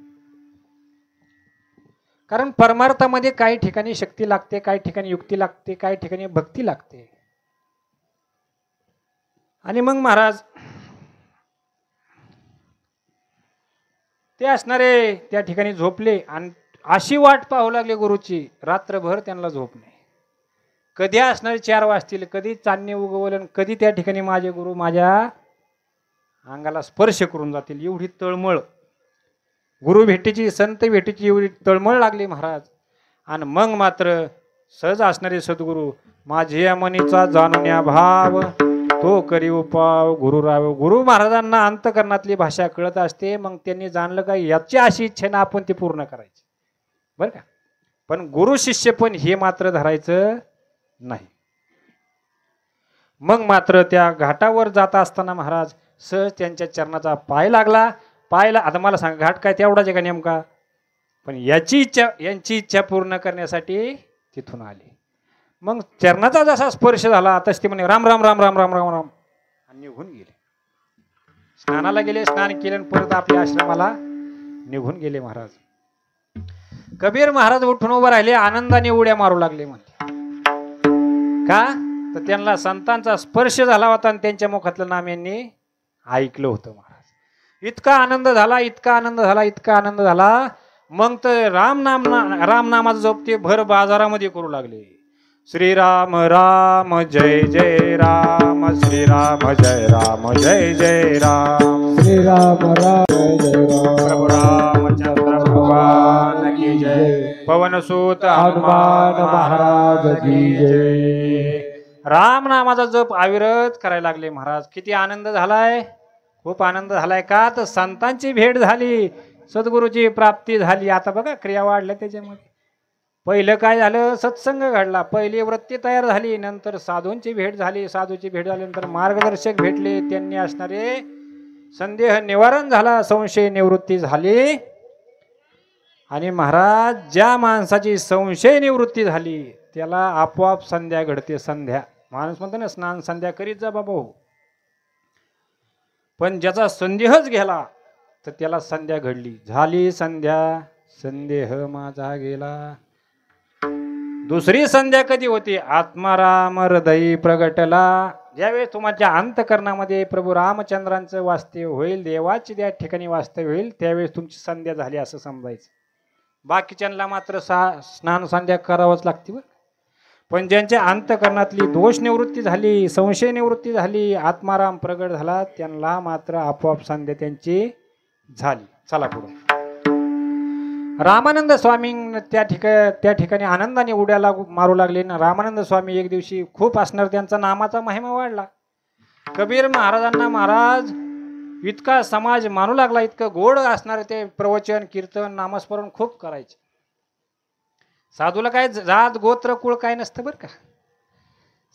कारण परमार्थामध्ये काही ठिकाणी शक्ती लागते, काही ठिकाणी युक्ती लागते, काही ठिकाणी भक्ती लागते. आणि मग महाराज ते असणारे त्या ठिकाणी झोपले आणि अशी वाट पाहू लागले गुरुची, रात्रभर त्यांना झोप नाही. कधी असणारे 4 वाजतील, कधी चांदणे उगवलं, कधी त्या ठिकाणी माझे गुरु माझ्या अंगाला स्पर्श करून जातील, एवढी तळमळ गुरु भेटीची, संत भेटीची एवढी तळमळ लागली महाराज. आणि मग मात्र सहज असणारे सद्गुरू, माझ्या मनीचा जाणून्या भाव तो करी उपाव गुरु राव. गुरु महाराजांना अंतकरणातली भाषा कळत असते. मग त्यांनी जाणलं का याची अशी इच्छा ना आपण ती पूर्ण करायची, बरं का. पण गुरु शिष्य पण हे मात्र धरायचं नाही. मग मात्र त्या घाटावर जात असताना महाराज सहज त्यांच्या चरणाचा पाय लागला. पायला आता मला सांगा घाट काय तेवढाच आहे का नेमका, पण यांची इच्छा पूर्ण करण्यासाठी तिथून आले. मग चरणाचा जसा स्पर्श झाला तसे ते म्हणे राम राम राम राम राम राम राम आणि निघून गेले. स्नानाला गेले, स्नान केले आणि परत आपल्या आश्रमाला निघून गेले महाराज. कबीर महाराज उठून उभे राहिले, आनंदाने उड्या मारू लागले. म्हणते का तर त्यांना संतांचा स्पर्श झाला होता आणि त्यांच्या मुखातलं नाम यांनी ऐकलं होतं महाराज. इतका आनंद झाला, इतका आनंद झाला, इतका आनंद झाला. मग तर रामनामाचा जप ते भर बाजारामध्ये करू लागले. श्रीराम राम जय जय राम, श्रीराम जय राम जय जय राम, श्रीराम राम जय राम, प्रभु रामचंद्र भगवान की जय, पवनसुत हनुमान महाराज की जय. राम नामाचा जप अविरत करायला लागले महाराज. किती आनंद झालाय, खूप आनंद झालाय. का तर संतांची भेट झाली, सद्गुरूची प्राप्ती झाली. आता बघा क्रिया वाढल्या त्याच्यामध्ये. पहिलं काय झालं, सत्संग घडला, पहिली वृत्ती तयार झाली, नंतर साधूंची भेट झाली, साधूची भेट झाल्यानंतर मार्गदर्शक भेटले, त्यांनी असणारे संदेह निवारण झाला, संशय निवृत्ती झाली. आणि महाराज ज्या माणसाची संशय निवृत्ती झाली त्याला आपोआप संध्या घडते. संध्या माणूस म्हणतो ना स्नान संध्या करीत जा बाबा हो, पण ज्याचा संदेहच गेला तर त्याला संध्या घडली. झाली संध्या, संदेह माझा गेला. दुसरी संध्या कधी होती, आत्माराम हृदयी प्रगटला. ज्यावेळेस तुमच्या अंतकरणामध्ये प्रभू रामचंद्रांचं वास्तव्य होईल, देवाची त्या ठिकाणी वास्तव्य होईल, त्यावेळेस तुमची संध्या झाली असं समजायचं. बाकीच्यांना मात्र स्नान संध्या करावंच लागते बरं. पण ज्यांच्या अंतकरणातली दोष निवृत्ती झाली, संशय निवृत्ती झाली, आत्माराम प्रगट झाला, त्यांना मात्र आपोआप संध्या त्यांची झाली. चला पुढे. रामानंद स्वामी त्या ठिकाणी आनंदाने उड्या मारू लागले ना. रामानंद स्वामी एक दिवशी खूप असणार त्यांचा नामाचा महिमा वाढला. कबीर महाराजांना महाराज इतका समाज मानू लागला, इतकं गोड असणार ते प्रवचन कीर्तन नामस्मरण खूप करायचे. साधूला काय जात गोत्र कुळ काय नसतं बरं का.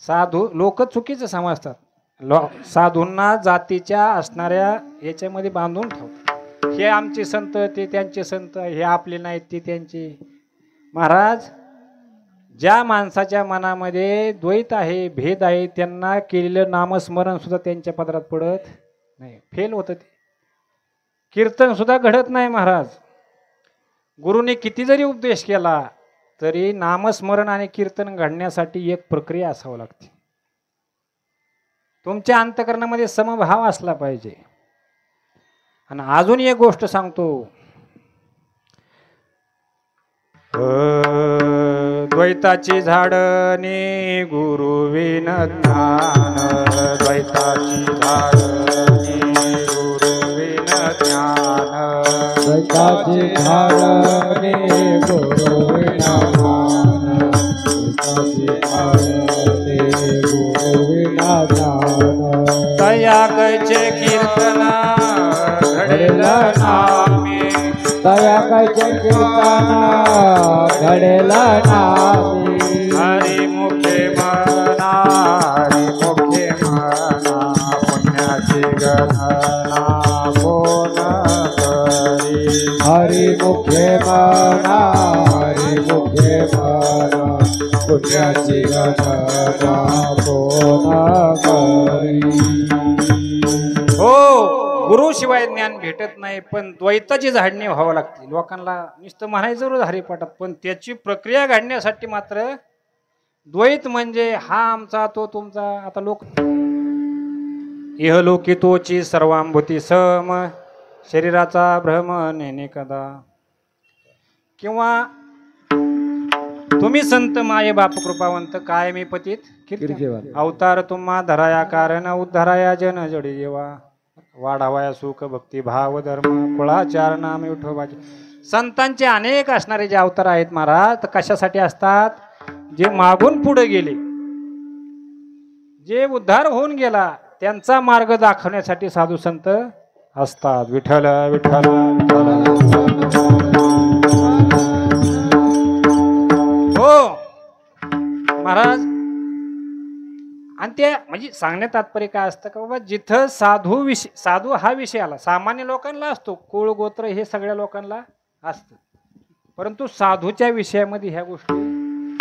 साधू लोक चुकीचं समजतात. साधूंना जातीच्या असणाऱ्या याच्यामध्ये बांधून ठेवतात. हे आमचे संत, ते त्यांचे संत, हे आपले नाहीत, ते त्यांचे. महाराज ज्या माणसाच्या मनामध्ये द्वैत आहे, भेद आहे, त्यांना केलेलं नामस्मरण सुद्धा त्यांच्या पदरात पडत नाही, फेल होतं. ते कीर्तन सुद्धा घडत नाही. महाराज गुरुने किती जरी उपदेश केला तरी नामस्मरण आणि कीर्तन घडण्यासाठी एक प्रक्रिया असावं लागते. तुमच्या अंतकरणामध्ये समभाव असला पाहिजे. आणि अजून एक गोष्ट सांगतो, द्वैताची झाडणी गुरुविन ज्ञान, द्वैताची झाडणी गुरुविन ज्ञान, द्वैताची झाडणी गुरुविन ज्ञान, द्वैताची झाडणी गुरुविन ज्ञान. तया कैचे कीर्तन घडेल नामे, तया कैचे कीर्तन घडेल नामे. हरी मुखे म्हणा, हरी मुखे म्हणा, पुण्याची गणना कोण करी. हरी मुखे म्हणा, हरी मुखे म्हणा, पुण्याची गणना कोण करी. हो, गुरुशिवाय ज्ञान भेटत नाही, पण द्वैताची झाडणी व्हावं लागते. लोकांना नुसतं म्हणायचं जरूर हरिपाठात, पण त्याची प्रक्रिया घडण्यासाठी मात्र द्वैत म्हणजे हा आमचा तो तुमचा. आता लोक इहलोकी तोची सर्वांभूती सम, शरीराचा भ्रम नेणे कदा. किंवा तुम्ही संत माये बाप कृपावंत, कायमी पतित कीर्ती, अवतार तुम्हा धराया कारण उद्धाराया जन जडी जेवा. वाढावाया सुख भक्ती भाव धर्म कुळाचार नाम विठोबाचे. संतांचे अनेक असणारे जे अवतार आहेत महाराज, तर कशासाठी असतात? जे मागून पुढे गेले, जे उद्धार होऊन गेला, त्यांचा मार्ग दाखवण्यासाठी साधू संत असतात. विठ्ठल विठ्ठल हो महाराज. आणि ते म्हणजे सांगण्यात तात्पर्य काय असतं का बाबा, जिथं साधू हा विषय आला, सामान्य लोकांना असतो, कुळ गोत्र हे सगळ्या लोकांना असतं, परंतु साधूच्या विषयामध्ये ह्या गोष्टी.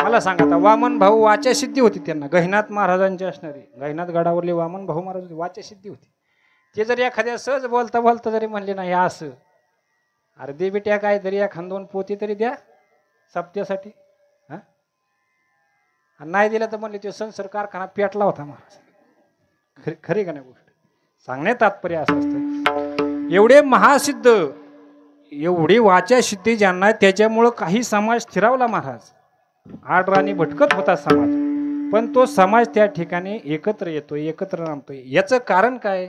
मला सांगा, आता वामन भाऊ वाचा सिद्धी होती त्यांना, गहिनाथ महाराजांची असणारी, गहिनाथ गडावरले वामन भाऊ महाराज वाचा सिद्धी होती. ते जरी एखाद्या सहज बोलता बोलता जरी म्हणले नाही असं, अर्धी बिट्या काय तरी एखाद दोन पोती तरी द्या सप्त्यासाठी, नाही दिला तर म्हणले ते संसार कारखाना पेटला होता महाराज. खरी का नाही गोष्ट? सांगण्यात तात्पर्य असं असतं, एवढे महासिद्ध, एवढी वाचा सिद्धी ज्यांना, त्याच्यामुळं काही समाज स्थिरावला महाराज. आडराणी भटकत होता समाज, पण तो समाज त्या ठिकाणी एकत्र येतोय, एकत्र राहतोय. याचं कारण काय?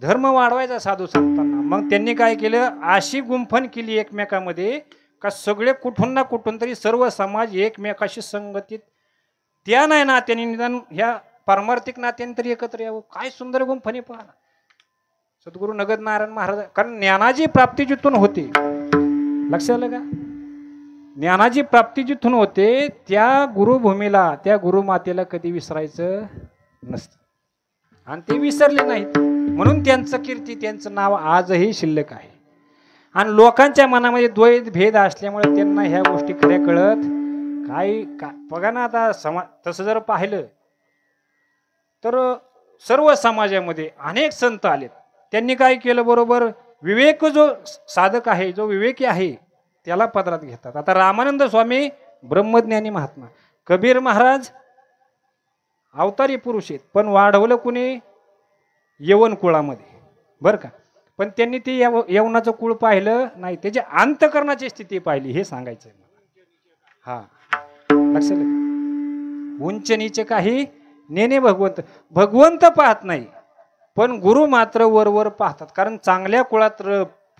धर्म वाढवायचा साधू संतांना. मग त्यांनी काय केलं, अशी गुंफण केली एकमेकामध्ये का सगळे कुठून ना कुठून तरी सर्व समाज एकमेकाशी संगतीत, त्या नाही ना त्यांनी निदान ह्या पारमार्थिक नात्याने तरी एकत्र यावं. काय सुंदर गुंफणी पहा सद्गुरू नगद नारायण महाराज. कारण ज्ञानाची प्राप्ती जिथून होते, लक्षात आलं का? ज्ञानाची प्राप्ती जिथून होते त्या गुरुभूमीला, त्या गुरुमातेला कधी विसरायचं नसतं, आणि ते विसरले नाहीत. म्हणून त्यांचं कीर्ती, त्यांचं नाव आजही शिल्लक आहे. आणि लोकांच्या मनामध्ये द्वैत भेद असल्यामुळे त्यांना ह्या गोष्टी खऱ्या कळत काही का. बघा ना, आता तसं जर पाहिलं तर सर्व समाजामध्ये अनेक संत आलेत. त्यांनी काय केलं, बरोबर विवेक जो साधक आहे, जो विवेकी आहे, त्याला पदरात घेतात. आता रामानंद स्वामी ब्रह्मज्ञानी महात्मा, कबीर महाराज अवतारी पुरुष आहेत, पण वाढवलं कुणी? यवन कुळामध्ये, बरं का. पण त्यांनी ते यवनाचं कुळ पाहिलं नाही, त्याची अंतकरणाची स्थिती पाहिली, हे सांगायचं आहे मला. हा, लक्षात उंच नीच काही नेने भगवंत. भगवंत पाहत नाही पण गुरु मात्र वर पाहतात. कारण चांगल्या कुळात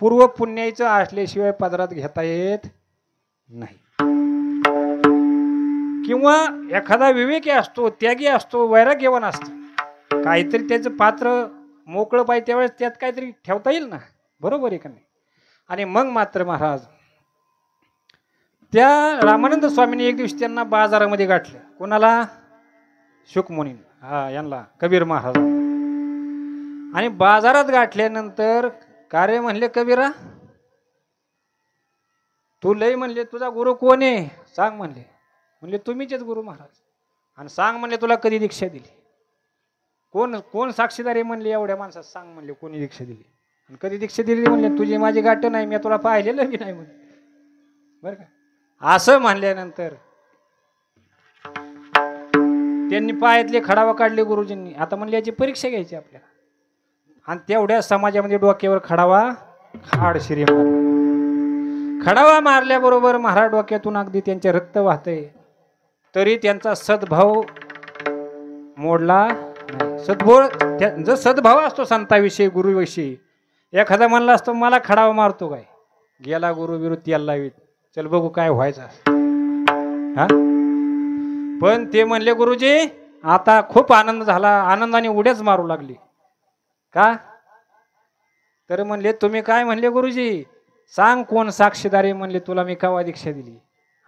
पूर्व पुण्याचं असल्याशिवाय पदरात घेता येत नाही. किंवा एखादा विवेकी असतो, त्यागी असतो, वैराग्यवान असतो, काहीतरी त्याचं पात्र मोकळं पाहिजे त्यावेळेस त्यात काहीतरी ठेवता येईल ना, बरोबर आहे का नाही. आणि मग मात्र महाराज त्या रामानंद स्वामींनी एक दिवशी त्यांना बाजारामध्ये गाठलं. कोणाला? शुकमुनी, हा यांना कबीर महाराज. आणि बाजारात गाठल्यानंतर कार्य म्हणले, कबीरा तू लय म्हणले तुझा गुरु कोण आहे सांग म्हणले. म्हणले तुम्हीच गुरु महाराज. आणि सांग म्हणले तुला कधी दीक्षा दिली, कोण कोण साक्षीदार आहे म्हणले एवढ्या माणसात, सांग म्हणले कोणी दीक्षा दिली आणि कधी दीक्षा दिली. म्हणले तुझी माझी गाठ नाही, मी तुला पाहिलेलं बी नाही म्हणले. बरं का. असं म्हणल्यानंतर त्यांनी पायातले खडावा काढले गुरुजींनी. आता म्हणले याची परीक्षा घ्यायची आपल्याला. आणि तेवढ्या समाजामध्ये डोक्यावर खडावा खाड शिरी मार. खडावा मारल्याबरोबर महाराज डोक्यातून अगदी त्यांचे रक्त वाहतंय, तरी त्यांचा सद्भाव मोडला नाही. जो सद्भाव असतो संताविषयी गुरुविषयी, एखादा म्हणला असतो मला खडावा मारतो काय, गेला गुरु विरुद्ध त्याला लावीत, चल बघू काय व्हायचं. हा पण ते म्हणले गुरुजी आता खूप आनंद झाला, आनंदाने उड्याच मारू लागली. का तर म्हणले तुम्ही काय म्हणले गुरुजी, सांग कोण साक्षीदारी. म्हणले तुला मी केव्हा दीक्षा दिली.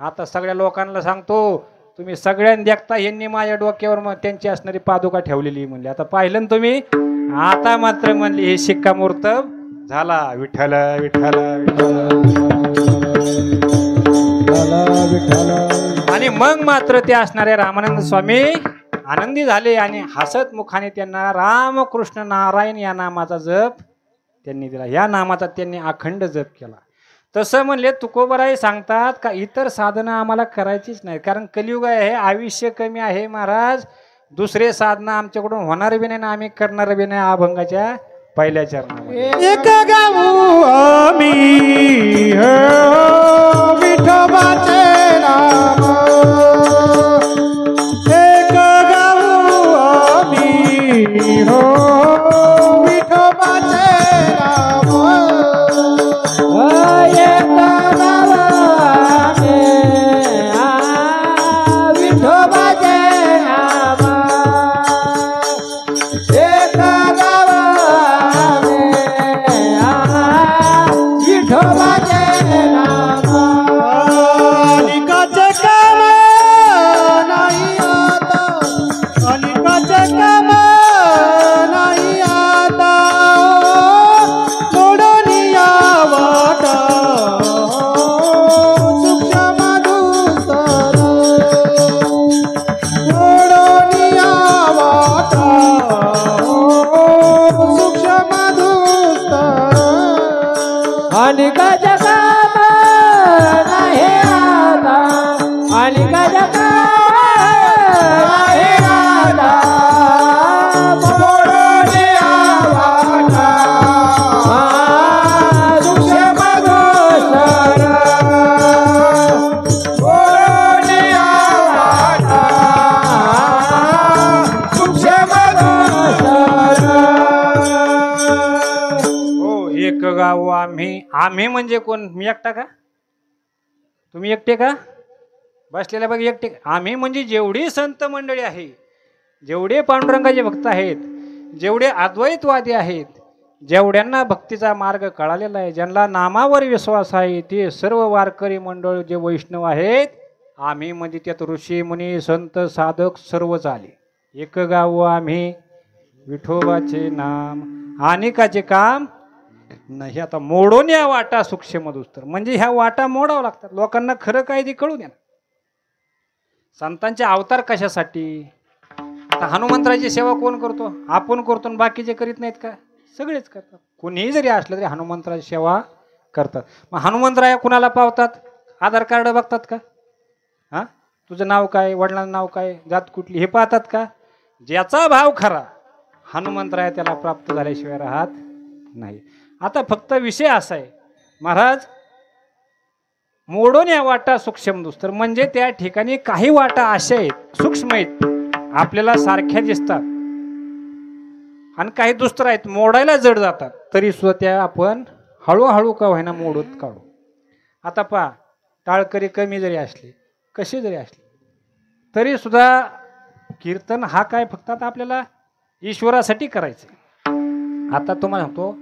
आता सगळ्या लोकांना सांगतो, तुम्ही सगळ्यांनी देखता यांनी माझ्या डोक्यावर त्यांची असणारी पादुका ठेवलेली. म्हणले आता पाहिलं ना तुम्ही. आता मात्र म्हणले हे शिक्कामोर्तब झाला. विठ्ठल विठ्ठल विठ्ठल. आणि मग मात्र ते असणारे रामानंद स्वामी आनंदी झाले आणि हसत मुखाने त्यांना रामकृष्ण नारायण या नामाचा जप त्यांनी दिला. या नामाचा त्यांनी अखंड जप केला. तसं म्हणले तुकोबराई सांगतात का इतर साधनं आम्हाला करायचीच नाही, कारण कलियुग आहे, आयुष्य कमी आहे महाराज. दुसरे साधना आमच्याकडून होणार बी नाही ना आम्ही करणार बी नाही. अभंगाच्या पहिल्या चरणामध्ये एक गाऊ आम्ही विठोबाचे नाम, एक गाऊ आम्ही हो विठोबाचे नाम. एक गावाने विठोबाचे नाम, एक गावाने विठोबाचे नाम. अलिकाचे काम नाही आता, अलिकाचे काम नाही आता, मोडून या वाटा सूक्ष्म दुस्तर, मोडून या वाटा सूक्ष्म दुस्तर. आणि गजकाम नाही आता, आणि गजकाम नाही आता, मोडून या वाटा सूक्ष्म दुस्तर, मोडून या वाटा सूक्ष्म दुस्तर. हो. एक गाव आम्ही. आम्ही म्हणजे कोण? मी एकटा का? तुम्ही एकटे का बसलेला? बघ एकटे. आम्ही म्हणजे जेवढी संत मंडळी आहे, जेवढे पांडुरंगाचे भक्त आहेत, जेवढे अद्वैतवादी आहेत, जेवढ्यांना भक्तीचा मार्ग कळालेला आहे, ज्यांना नामावर विश्वास आहे, ते सर्व वारकरी मंडळ जे वैष्णव आहेत, आम्ही म्हणजे त्यात ऋषी मुनी संत साधक सर्वच आले. एक गाव आम्ही विठोबाचे नाम, अनेकाचे काम नाही आता, मोडून या वाटा सूक्ष्म दुस्तर. म्हणजे ह्या वाटा मोडावं लागतात. लोकांना खरं काय ते कळू द्या. संतांचे अवतार कशासाठी? आता हनुमंतराची सेवा कोण करतो? आपण करतो आणि बाकीचे करीत नाहीत का? सगळेच करतात. कोणीही जरी असलं तरी हनुमंतराची सेवा करतात. मग हनुमंतराया कुणाला पावतात? आधार कार्ड बघतात का? हां, तुझं नाव काय, वडिलांचं नाव काय, जात कुठली, हे पाहतात का? ज्याचा भाव खरा हनुमंतराया त्याला प्राप्त झाल्याशिवाय राहत नाही. आता फक्त विषय असा आहे महाराज, मोडून या वाटा सूक्ष्म दुस्तर, म्हणजे त्या ठिकाणी काही वाटा अशा आहेत, सूक्ष्म आहेत, आपल्याला सारख्या दिसतात, आणि काही दुस्तर आहेत, मोडायला जड जातात, तरी सुद्धा त्या आपण हळूहळू का व्हायना मोडूत काढू. आता पहा, टाळकरी कमी जरी असली, कशी जरी असली, तरी सुद्धा कीर्तन हा काय फक्त आता आपल्याला ईश्वरासाठी करायचं. आता तुम्हाला सांगतो,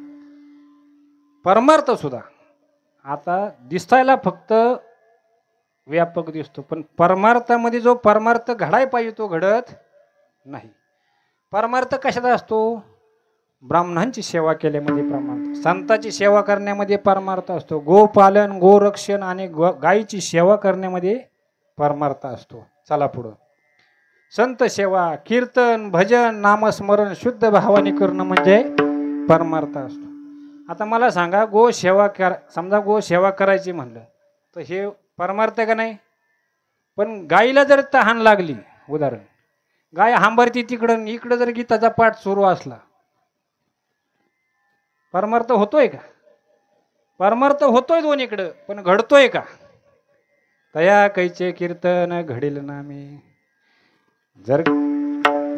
परमार्थ सुद्धा आता दिसायला फक्त व्यापक दिसतो, पण परमार्थामध्ये जो परमार्थ घडाय पाहिजे तो घडत नाही. परमार्थ कशाचा असतो? ब्राह्मणांची सेवा केल्यामध्ये परमार्थ, संतांची सेवा करण्यामध्ये परमार्थ असतो, गोपालन, गोरक्षण आणि गायीची सेवा करण्यामध्ये परमार्थ असतो. चला पुढं. संत सेवा, कीर्तन, भजन, नामस्मरण शुद्ध भावाने करणं म्हणजे परमार्थ असतो. आता मला सांगा, गो सेवा कर, समजा गो सेवा करायची म्हणलं तर हे परमार्थ का नाही? पण गाईला जर तहान लागली, उदाहरण, गाय हांबरती तिकडं, इकडं जर गीताचा पाठ सुरू असला, परमार्थ होतोय का? परमार्थ होतोय दोन्हीकडं, पण घडतोय का? तया कैचे कीर्तन घडील नामे. जर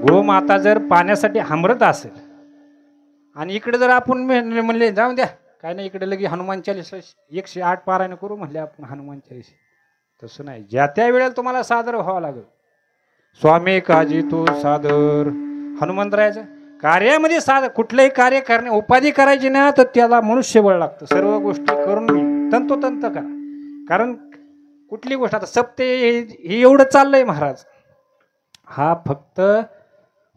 गोमाता जर पाण्यासाठी हांबरत असेल आणि इकडे जर आपण म्हणले जाऊन द्या काय नाही, इकडे लगे हनुमान चालीसा 108 पारायण करू म्हणले आपण हनुमान चालीसा, तसं नाही. ज्या त्या वेळेला तुम्हाला सादर व्हावं लागेल. स्वामी काजी तू सादर, हनुमंतरायाचं कार्यामध्ये सादर, कुठलंही कार्य करणे, उपाधी करायची ना तर त्याला मनुष्यबळ लागतं. सर्व गोष्टी करून मी तंतोतंत करा. कारण कुठली गोष्ट, आता सप्ते हे एवढं चाललंय महाराज, हा फक्त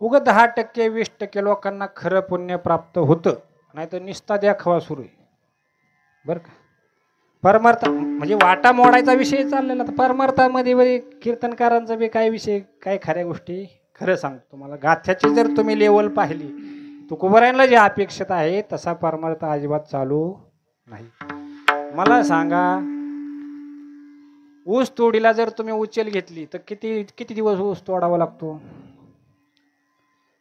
उगा 10% 20% लोकांना खरं पुण्य प्राप्त होतं, नाही तर निस्ता द्याखवा सुरू आहे बरं का. परमार्थ म्हणजे वाटा मोडायचा विषय चाललेला, तर परमार्थामध्ये कीर्तनकारांचा बी काय विषय, काय खऱ्या गोष्टी. खरं सांगतो तुम्हाला, गाथ्याची जर तुम्ही लेवल पाहिली, तुकोबारायांना जे अपेक्षित आहे तसा परमार्थ अजिबात चालू नाही. मला सांगा, ऊस तोडीला जर तुम्ही उचल घेतली तर किती किती दिवस ऊस तोडावा लागतो?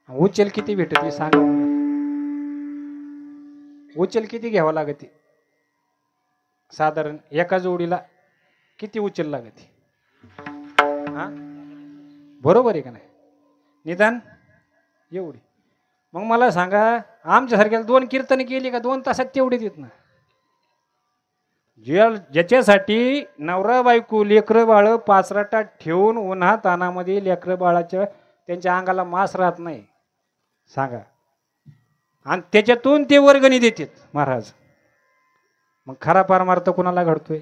उचल किती भेटते सांगा. उचल किती घ्यावा लागते? साधारण एका जोडीला किती उचल लागते? हा, बरोबर आहे का नाही? निदान एवढी. मग मला सांगा, आमच्यासारख्याला 2 कीर्तन केली का 2 तासात तेवढे देत ना. ज्याच्यासाठी नवरा बायको लेकरं बाळ पाचराटात ठेवून उन्हा तानामध्ये लेकरं बाळाच्या त्यांच्या अंगाला मास राहत नाही सांगा, आणि त्याच्यातून ते वर्गणी देतात महाराज. मग खरा परमार्थ कुणाला घडतोय?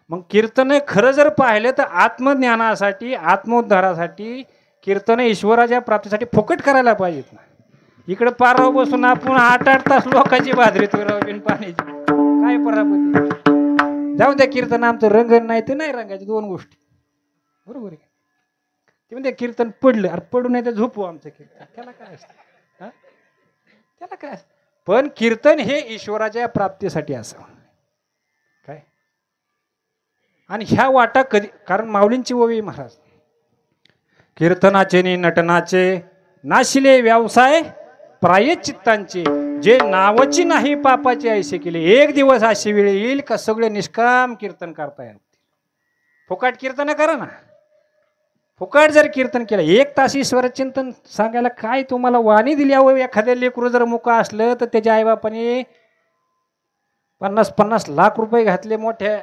मग कीर्तन खरं जर पाहिलं तर आत्मज्ञानासाठी, आत्मोद्धारासाठी कीर्तन ईश्वराच्या प्राप्तीसाठी फुकट करायला पाहिजेत ना. इकडे पाराव बसून आपण 8-8 तास लोकांची बाजरी बिन पाण्याची काय परापती. जाऊन त्या कीर्तन आमचं रंगण नाही तर नाही रंगायचे, 2 गोष्टी. बरोबर आहे. ते म्हणजे कीर्तन पडलं, अरे पडू नाही तर झोपू आमचं कीर्तन, त्याला काय असतं? त्याला काय? पण कीर्तन हे ईश्वराच्या प्राप्तीसाठी असावं काय. आणि ह्या वाटा कधी, कारण माऊलींची ओवी महाराज, कीर्तनाचे नि नटनाचे नाशिले व्यवसाय प्रायश्चित्तांचे, जे नावाची नाही पापाचे ऐसे केले. एक दिवस अशी वेळ येईल का सगळे निष्काम कीर्तन करता येईल. फुकाट कीर्तन करा ना. फुकाट जर कीर्तन केलं, 1 तास ईश्वर चिंतन सांगायला काय तुम्हाला वाणी दिली. अहो, एखाद्या लेकरू जर मुका असलं तर त्याच्या आईबापाने 50-50 लाख रुपये घातले मोठ्या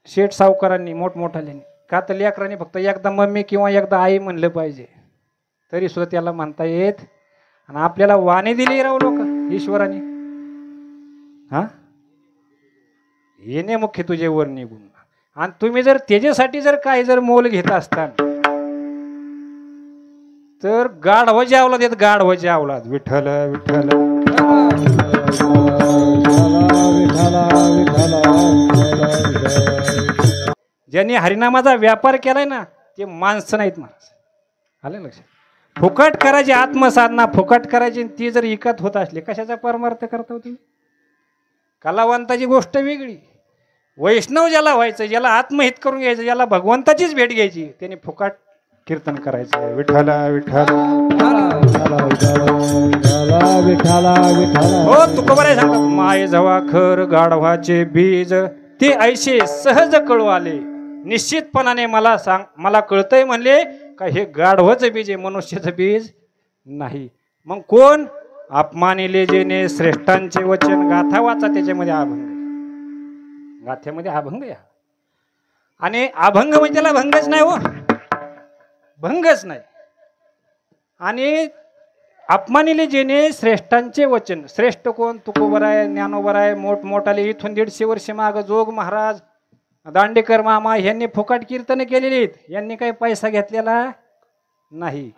शेठ सावकारांनी, मोठमोठाल्याने, का तर लेकरांनी फक्त एकदा मम्मी किंवा एकदा आई म्हणलं पाहिजे, तरी सुद्धा त्याला म्हणता येत. आणि आपल्याला वाणी दिली राहू लोक ईश्वराने. हा, येणे मुख्य तुझे वर निघून, आणि तुम्ही जर त्याच्यासाठी जर काही जर मोल घेत असताना तर गाढवाची अवलाद येत, गाढवाची अवलाद. विठ्ठल विठ्ठल ज्यांनी हरिनामाचा व्यापार केलाय ना ते माणसं नाहीत महाराज. आले लक्षात? फुकट करायची आत्मसाधना, फुकट करायची, ती जर इकत होत असली, कशाचा परमार्थ करता हो तुम्ही? कलावंताची गोष्ट वेगळी. वैष्णव ज्याला व्हायचं, ज्याला आत्महित करून घ्यायचं, ज्याला भगवंताचीच भेट घ्यायची, त्याने फुकट कीर्तन करायचं. विठ्ठल विठ्ठल हो तुकोबाराय सांगतात, माय जवा खर गाढवाचे बीज ते ऐसे सहज कळू आले, निश्चितपणाने मला सांग, मला कळतंय म्हणले का हे गाढवाचं बीज आहे, मनुष्याचं बीज नाही. मग कोण? अपमानिले जेने श्रेष्ठांचे वचन, गाथा वाचा, त्याच्यामध्ये अभंग, गाथ्यामध्ये अभंग या. आणि अभंग म्हणजे त्याला भंगच नाही हो, भंगच नाही. आणि अपमानिले जेने श्रेष्ठांचे वचन, श्रेष्ठ कोण? तुकोबराय, ज्ञानोबराय, मोठमोठाले इथून 150 वर्ष माग जोग महाराज, दांडेकर मामा यांनी फुकट कीर्तन केलेली आहेत, यांनी काही पैसा घेतलेला नाही.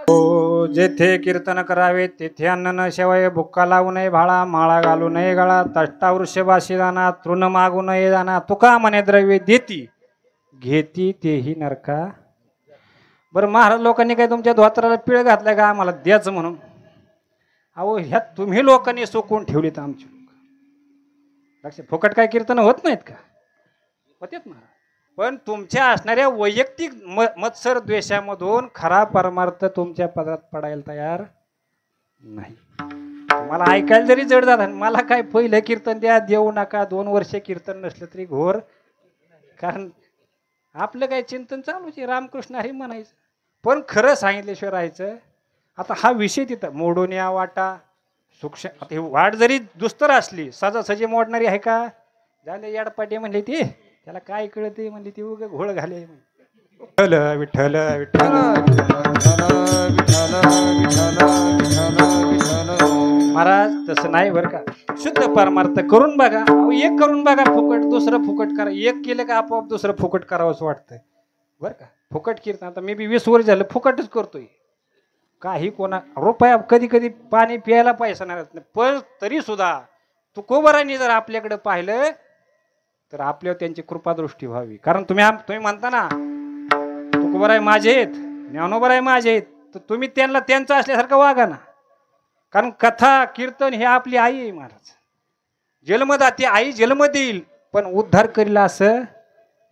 हो, जेथे कीर्तन करावे तेथे अन्न न शेवाय, बुक्का लावू नये भाळा, माळा घालू नये गळा, तष्टा वृषभाशी जाणा, तृण मागू नये जाणा, तुका म्हणे द्रव्य देती घेती तेही नरका. बरं महाराज लोकांनी काय तुमच्या धोत्राला पिळ घातलाय का आम्हाला द्यायचं म्हणून? अहो ह्यात तुम्ही लोकांनी सुकून ठेवलीत आमची लोक. लक्ष, फुकट काय कीर्तन होत नाहीत का? होतेत महाराज. पण तुमच्या असणाऱ्या वैयक्तिक मत्सर द्वेषामधून खरा परमार्थ तुमच्या पदरात पडायला तयार नाही. मला ऐकायला जरी जड जात, मला काय पहिलं कीर्तन द्या, देऊ नका, 2 वर्ष कीर्तन नसलं तरी घोर. कारण आपलं काय चिंतन चालूच आहे, रामकृष्ण हरी म्हणायचं, पण खरं सांगितल्याशिवाय राहायचं. आता हा विषय तिथं मोडून या वाटा सूक्ष्म. आता ही वाट जरी दुस्तर असली, सजासजी मोडणारी आहे का? झाले याडपाटे म्हणले ते, त्याला काय कळते म्हणले ती उग घोळ घाले. विठ्ठल विठ्ठल विठ्ठल महाराज तसं नाही बरं का. शुद्ध परमार्थ करून बघा. एक करून बघा फुकट, दुसरं फुकट करा. एक केलं का आपोआप दुसरं फुकट करावंच वाटतंय बरं का. फुकट कीर्तन आता मी बी 20 वर्ष झालं फुकटच करतोय. काही कोणा रुपया कधी कधी पाणी प्यायला पैसा नाही, पण तरी सुद्धा तुकोबरांनी जर आपल्याकडे पाहिलं तर आपल्यावर त्यांची कृपादृष्टी व्हावी. कारण तुम्ही म्हणता ना तुकोबराय माझे आहेत, ज्ञानोबराय माझे आहेत, तर तुम्ही त्यांना त्यांचं असल्यासारखं वागा ना. कारण कथा कीर्तन हे आपली आई आहे महाराज. जन्मदाती आई जन्म देईल पण उद्धार करील असं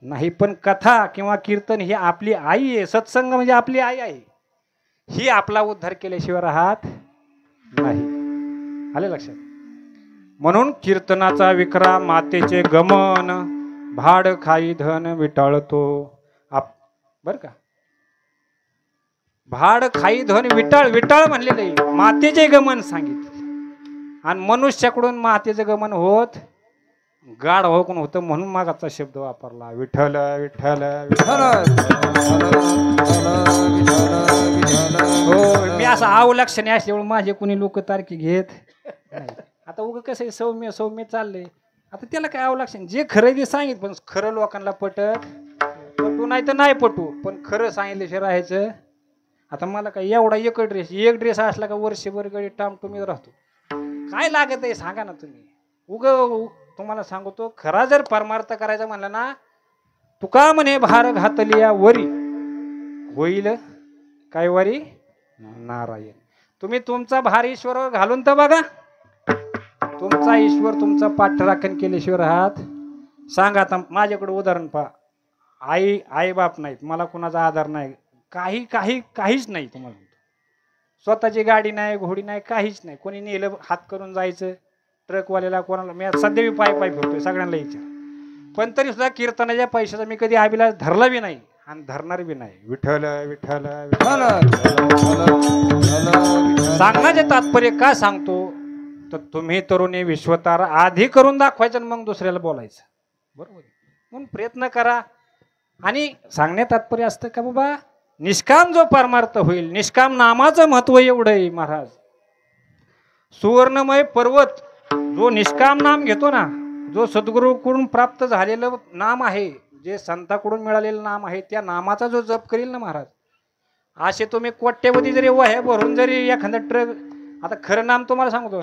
नाही. पण कथा किंवा कीर्तन ही आपली आई आहे. सत्संग म्हणजे आपली आई आहे. ही आपला उद्धार केल्याशिवाय राहत नाही. आले लक्षात. म्हणून कीर्तनाचा विक्राम मातेचे गमन, भाड खाई धन विटाळतो. बर का, भाड खाई धन विटाळ, विटाळ म्हणलेलं आहे. मातेचे गमन सांगितले. आणि मनुष्याकडून मातेचं गमन होत गाढ होऊन होतं, म्हणून मागाचा शब्द वापरला विठ्ठल विठ्ठल विठ्ठल. हो, मी असं अवलक्षणे असल्यामुळे माझे कोणी लोक तारखी घेत नाही. आता उगं कसं सौम्य सौम्य चाललंय. आता त्याला काय अवलक्षण, जे खरेदी सांगित पण खरं लोकांना पटू नाही तर नाही पटू, पण खरं सांगितल्याशिवाय राहायचं. आता मला काय एवढा एक ड्रेस असला का वर्षभर गडी टामटुमीत राहतो. काय लागत आहे सांगा ना तुम्ही. तुम्हाला सांगतो, खरा जर परमार्थ करायचा म्हणला ना, तुका म्हणे भार घातलिया वरी होईल काय वरी नारायण. तुम्ही तुमचा भार ईश्वरावर घालून तर बघा. तुमचा ईश्वर तुमचा पाठराखण केल्याशिवाय राहत. सांगा आता माझ्याकडे उदाहरण पहा. आई बाप नाहीत, मला कुणाचा आधार नाही, काहीच नाही. तुम्हाला स्वतःची गाडी नाही, घोडी नाही, काहीच नाही. कोणी नेलं हात करून जायचं, ट्रकवाल्याला कोणाला. मी सध्या बी पाय फिरतोय, सगळ्यांना विचार. पण तरी सुद्धा कीर्तनाच्या पैशाचा मी कधी अभिलाष धरला बी नाही आणि धरणार बी नाही. विठ्ठल विठ्ठल सांगण्याचे तात्पर्य काय सांगतो, तर तुम्ही तरुणी विश्वतार आधी करून दाखवायचं आणि मग दुसऱ्याला बोलायचं. बरोबर. म्हणून प्रयत्न करा. आणि सांगण्यात तात्पर्य असतं का बाबा, निष्काम जो परमार्थ होईल, निष्काम नामाचं महत्व एवढं आहे महाराज. सुवर्णमय पर्वत जो निष्काम नाम घेतो ना, जो सद्गुरूकडून प्राप्त झालेलं नाम आहे, जे संताकडून मिळालेलं नाम आहे, त्या नामाचा जो जप करील ना महाराज, असे तुम्ही कोट्यवधी जरी वह्या भरून जरी एखादा ट्रक. आता खरं नाम तुम्हाला सांगतो,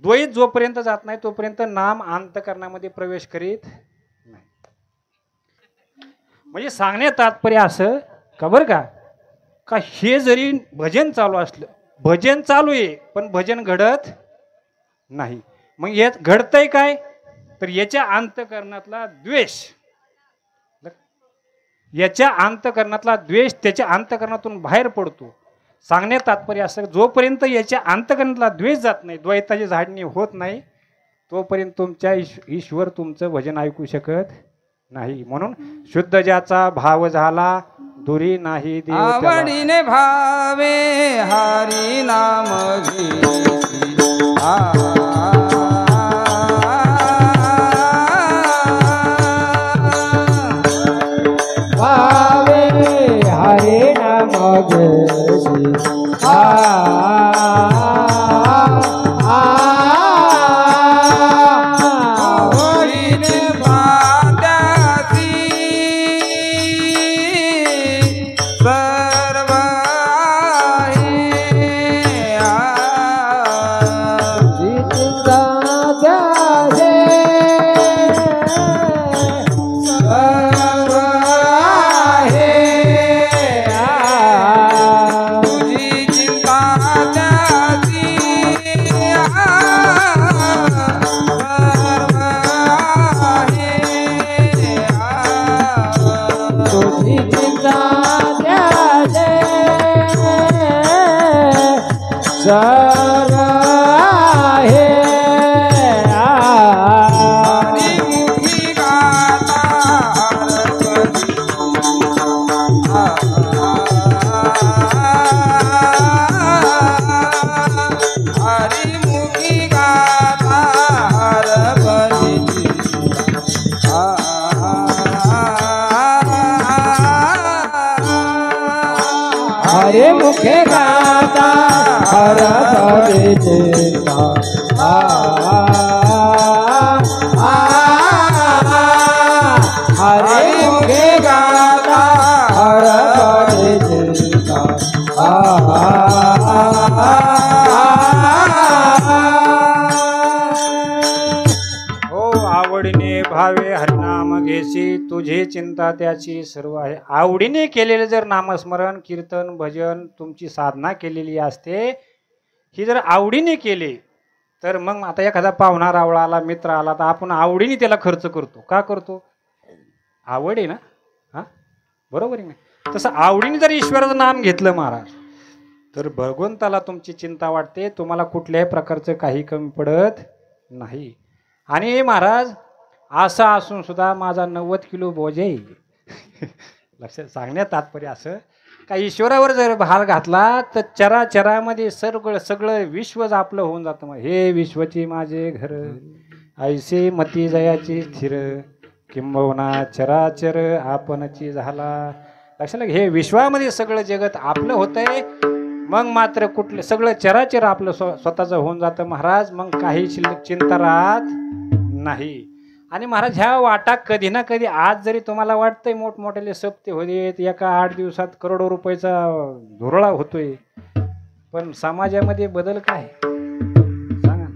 द्वैत जोपर्यंत जात नाही तोपर्यंत नाम अंतःकरणामध्ये प्रवेश करीत नाही. म्हणजे सांगण्यात तात्पर्य असं का बरं का हे जरी भजन चालू असलं, भजन चालू आहे पण भजन घडत नाही. मग यात घडतंय काय, तर याच्या अंतःकरणातला द्वेष, याच्या अंतःकरणातला द्वेष त्याच्या अंतःकरणातून बाहेर पडतो. सांगण्यात तात्पर्य असं, जोपर्यंत याच्या अंतःकरणातला द्वेष जात नाही, द्वैताची झाडणी होत नाही, तोपर्यंत तुमच्या ईश्वर तुमचं भजन ऐकू शकत नाही. म्हणून शुद्ध ज्याचा भाव झाला दुरी नाही देव त्याला. आवडीने भावे हरी नाम घेसी भावे हरे नाम घेसी आवडीने भात्यासी सर्व आहे. जितका त्याचे सर्व आहे. तुझी चिंता त्याची सर्व आहे. तुझी चिंता त्याचे सर्व आहे. हरिमुखी गाता हरिमुखी गाता हरभजनी. हरे मुखे गाता हर भजे चिंता हरे मुखे गाता हर भजे चिंता हो आवडीने भावे हरिनाम घेसी तुझी चिंता त्याची सर्व आहे. आवडीने केलेलं जर नामस्मरण कीर्तन भजन तुमची साधना केलेली असते, ही जर आवडीने केली तर मग आता एखादा पाहुणा रावळा आला मित्र आला तर आपण आवडीने त्याला खर्च करतो. का करतो? आवड आहे ना. हां बरोबर आहे ना. तसं आवडीने जर ईश्वराचं नाम घेतलं महाराज तर भगवंताला तुमची चिंता वाटते, तुम्हाला कुठल्याही प्रकारचं काही कमी पडत नाही. आणि महाराज असं असून सुद्धा माझा 90 किलो बोज आहे. लक्षात सांगण्यात तात्पर्य असं का ईश्वरावर जर भार घातला तर चराचरामध्ये सगळं विश्वच आपलं होऊन जातं. मग हे विश्वची माझे घर ऐसे मती जयाची स्थिर किंबहुना चराचर आपणची झाला. लक्षात हे विश्वामध्ये सगळं जगत आपलं होतंय. मग मात्र कुठलं सगळं चराचर आपलं स्वतःचं होऊन जातं महाराज. मग काही शिल्लक चिंता राहत नाही. आणि महाराज ह्या वाटा कधी ना कधी आज जरी तुम्हाला वाटतंय मोठमोठ्याले सप्ते होते एका 8 दिवसात करोडो रुपयाचा धुरळा होतोय, पण समाजामध्ये बदल काय सांगा ना.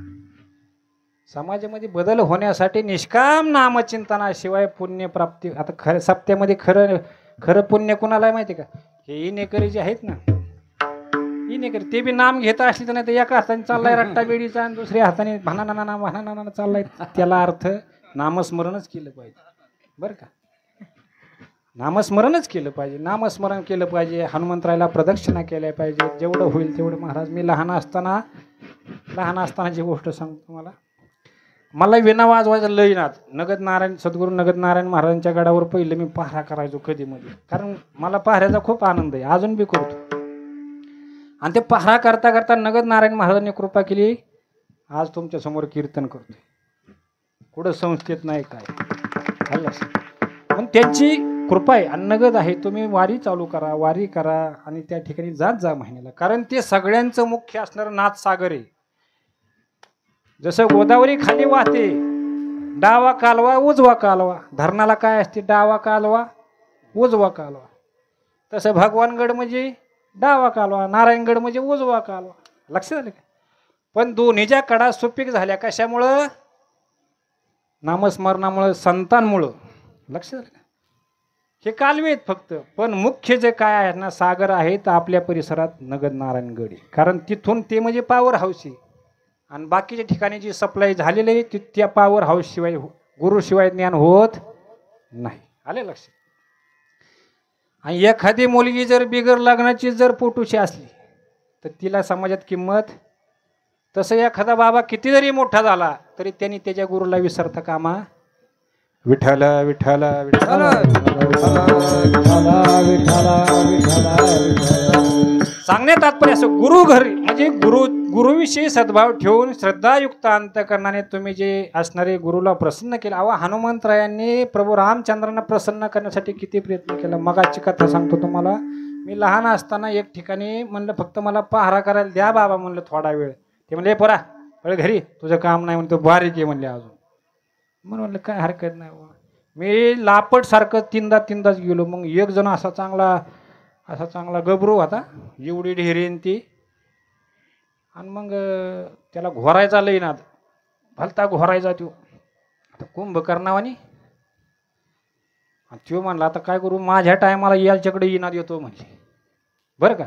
समाजामध्ये बदल होण्यासाठी निष्काम नामचिंतनाशिवाय पुण्यप्राप्ती. आता सप्त्यामध्ये खरं पुण्य कुणाला आहे माहिती का? हे इनेकरी जे आहेत ना, इनेकरी ते बी नाम घेत असली तर नाही तर एका हाताने चाललाय रट्टा बेडीचा आणि दुसऱ्या हाताने भानाना चाललाय. त्याला अर्थ नामस्मरणच केलं पाहिजे बरं का. नामस्मरणच केलं पाहिजे. नामस्मरण केलं पाहिजे. हनुमंतरायला प्रदक्षिणा केल्या पाहिजे. जेवढं होईल तेवढं. महाराज मी लहान असतानाची गोष्ट सांगतो तुम्हाला. मला विणा वाजवायचा लई नाद. सद्गुरू नगद नारायण महाराजांच्या गडावर पहिलं मी पहारा करायचो कधीमध्ये. कारण मला पहाऱ्याचा खूप आनंद आहे, अजून बी करतो. आणि ते पहारा करता करता नगद नारायण महाराजांनी कृपा केली, आज तुमच्या समोर कीर्तन करतोय. कुठं संस्थेत नाही काय पण त्यांची कृपा आहे. आणि नगद आहे. तुम्ही वारी चालू करा, वारी करा आणि त्या ठिकाणी जात जा महिन्याला. कारण ते सगळ्यांचं मुख्य असणारं नाथसागर आहे. जसं गोदावरी खाली वाहते, डावा कालवा उजवा कालवा. धरणाला काय असते? डावा कालवा उजवा कालवा. तसं भगवानगड म्हणजे डावा कालवा, नारायणगड म्हणजे उजवा कालवा. लक्षात आलं का? पण दोन्हीच्या कडा सुपीक झाल्या कशामुळं? नामस्मरणामुळं, संतांमुळं. लक्षात आलं का? हे कालवे आहेत फक्त. पण मुख्य जे काय आहे ना, सागर आहे तर आपल्या परिसरात नगद नारायणगड आहे. कारण तिथून ते म्हणजे पॉवर हाऊस आहे. आणि बाकीच्या ठिकाणी जी सप्लाय झालेली आहे त्या पॉवर हाऊस शिवाय, गुरुशिवाय ज्ञान होत नाही. आले लक्षात? आणि एखादी मुलगी जर बिगर लग्नाची जर पोटूशी असली तर तिला समाजात किंमत तसं एखादा बाबा किती जरी मोठा झाला तरी त्यांनी त्याच्या गुरुला विसरता कामा विठ्ठल विठ्ठल विठ्ठल सांगण्यात तात्पर्य असं गुरु घरी म्हणजे गुरुविषयी सद्भाव ठेवून श्रद्धायुक्त अंतकरणाने तुम्ही जे असणारे गुरुला प्रसन्न केलं. अहो हनुमंतरायांनी प्रभू रामचंद्रांना प्रसन्न करण्यासाठी किती प्रयत्न केला. मगाची कथा सांगतो तुम्हाला. मी लहान असताना एक ठिकाणी म्हणलं फक्त मला पहारा करायला द्या बाबा म्हणलं थोडा वेळ. ते म्हणले परा पळ घरी तुझं काम नाही म्हणतो बारीक आहे म्हणले अजून. म्हणलं काय हरकत नाही. मी लापट सारखं तीनदाच गेलो. मग एक जण असा चांगला गबरू होता एवढी ढेरीन ती. आणि मग त्याला घोरायचा लई नाद भलता घोरायचा तो आता कुंभकर्णावानी. तो म्हणला आता काय करू माझ्या टायमाला याच्याकडे इनाद येतो म्हणले बरं का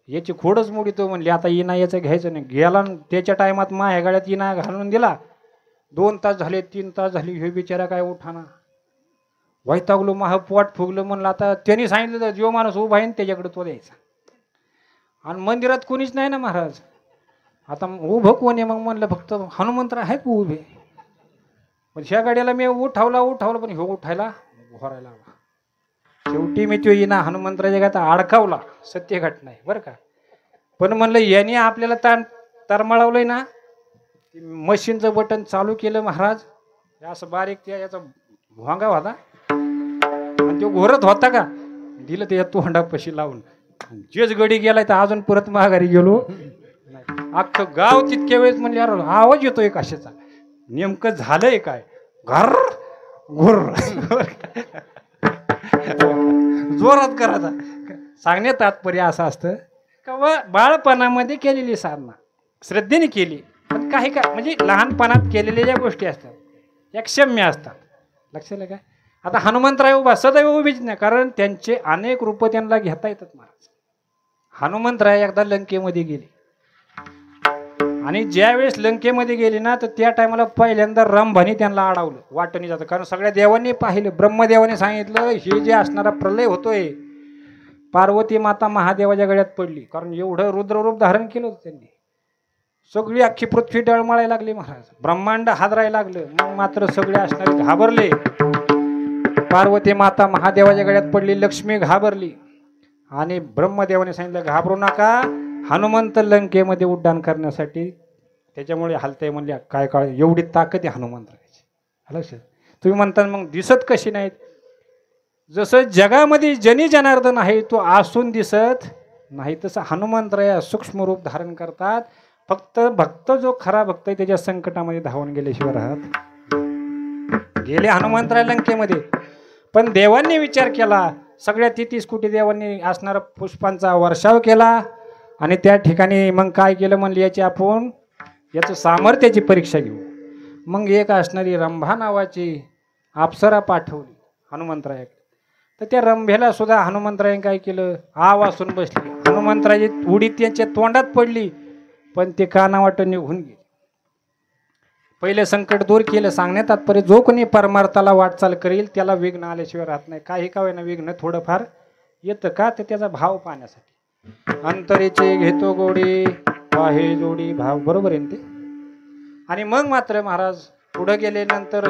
याची खोडच मोडीतो म्हणले आता इना याचं घ्यायचं नाही. गेला त्याच्या टायमात माझ्या गाड्यात इना घालून दिला. 2 तास झाले 3 तास झाली हे बिचारा काय उठाना. वैतागलो महा पोट फुगलं. म्हणलं आता त्यांनी सांगितलं जो माणूस उभा आहे त्याच्याकडे तो द्यायचा. आणि मंदिरात कोणीच नाही ना महाराज. आता उभं कोण आहे. मग म्हणलं फक्त हनुमंत आहेत उभे. पण ह्या गाड्याला मी उठावला पण ह्यो उठायला घोरायला. शेवटी मी तो येईना हनुमंतराच्या गात अडकावला. सत्य घटना आहे बरं का. पण म्हणलं याने आपल्याला तरमळवलंय ना. मशीनचं बटन चालू केलं महाराज. असं बारीक त्या याचा भोंगा होता आणि तो घोरत होता का दिलं त्याच्या तोंडापाशी लावून. जेच गडी गेलाय तर अजून परत माघारी गेलो. अख्खं गाव तितक्या वेळेस म्हणले यार आवाज येतोय कशाचा नेमकं झालंय काय घर घुर जोरात करायचा. सांगण्यात तात्पर्य असं असतं का बाळपणामध्ये केलेली साधना श्रद्धेने केली. पण काही का म्हणजे लहानपणात केलेल्या ज्या गोष्टी असतात या क्षम्य असतात. लक्षात आलं काय. आता हनुमंतराय उभा सदैव उभीच नाही कारण त्यांचे अनेक रूप त्यांना घेता येतात महाराज. हनुमंतराय एकदा लंकेमध्ये गेले आणि ज्या वेळेस लंकेमध्ये गेले ना तर त्या टायमाला पहिल्यांदा रंभाने त्यांना अडवलं वाटणी जातं. कारण सगळ्या देवांनी पाहिलं. ब्रह्मदेवाने सांगितलं हे जे असणारा प्रलय होतोय पार्वती माता महादेवाच्या गळ्यात पडली. कारण एवढं रुद्ररूप धारण केलं होतं त्यांनी. सगळी अख्खी पृथ्वी डळमळायला लागली महाराज. ब्रह्मांड हादरायला लागलं. मग मात्र सगळे असणारे घाबरले. पार्वती माता महादेवाच्या गळ्यात पडली. लक्ष्मी घाबरली आणि ब्रह्मदेवाने सांगितलं घाबरू नका हनुमंत लंकेमध्ये उड्डाण करण्यासाठी त्याच्यामुळे हलतंय. म्हणले काय काळ एवढी ताकद आहे हनुमंतराची. लक्षात. तुम्ही म्हणता मग दिसत कशी नाहीत. जसं जगामध्ये जनी जनार्दन आहे तो आसून दिसत नाही तसं हनुमंतराय सूक्ष्म रूप धारण करतात. फक्त भक्त जो खरा भक्त आहे त्याच्या संकटामध्ये धावून गेल्याशिवाय राहत गेले हनुमंतराय लंकेमध्ये. पण देवांनी विचार केला. सगळ्या 33 कोटी देवांनी असणारा पुष्पांचा वर्षाव केला आणि त्या ठिकाणी मग काय केलं म्हणले याचं सामर्थ्याची परीक्षा घेऊ. मग एक असणारी रंभा नावाची अप्सरा पाठवली हनुमंतरायाकडे. तर त्या रंभेला सुद्धा हनुमंतरायाने काय केलं आवासून बसली. हनुमंतरायाची उडी त्यांच्या तोंडात पडली पण ते कानावाटं निघून गेले. पहिले संकट दूर केलं. सांगण्यात तात्पर्य जो कोणी परमार्थाला वाटचाल करेल त्याला विघ्न आल्याशिवाय राहत नाही. काही का होईना विघ्न थोडंफार येतं का तर त्याचा भाव पाहण्यासाठी. अंतरेचे घेतो गोडी आहे जोडी भाव बरोबर आहे ते. आणि मग मात्र महाराज पुढे गेल्यानंतर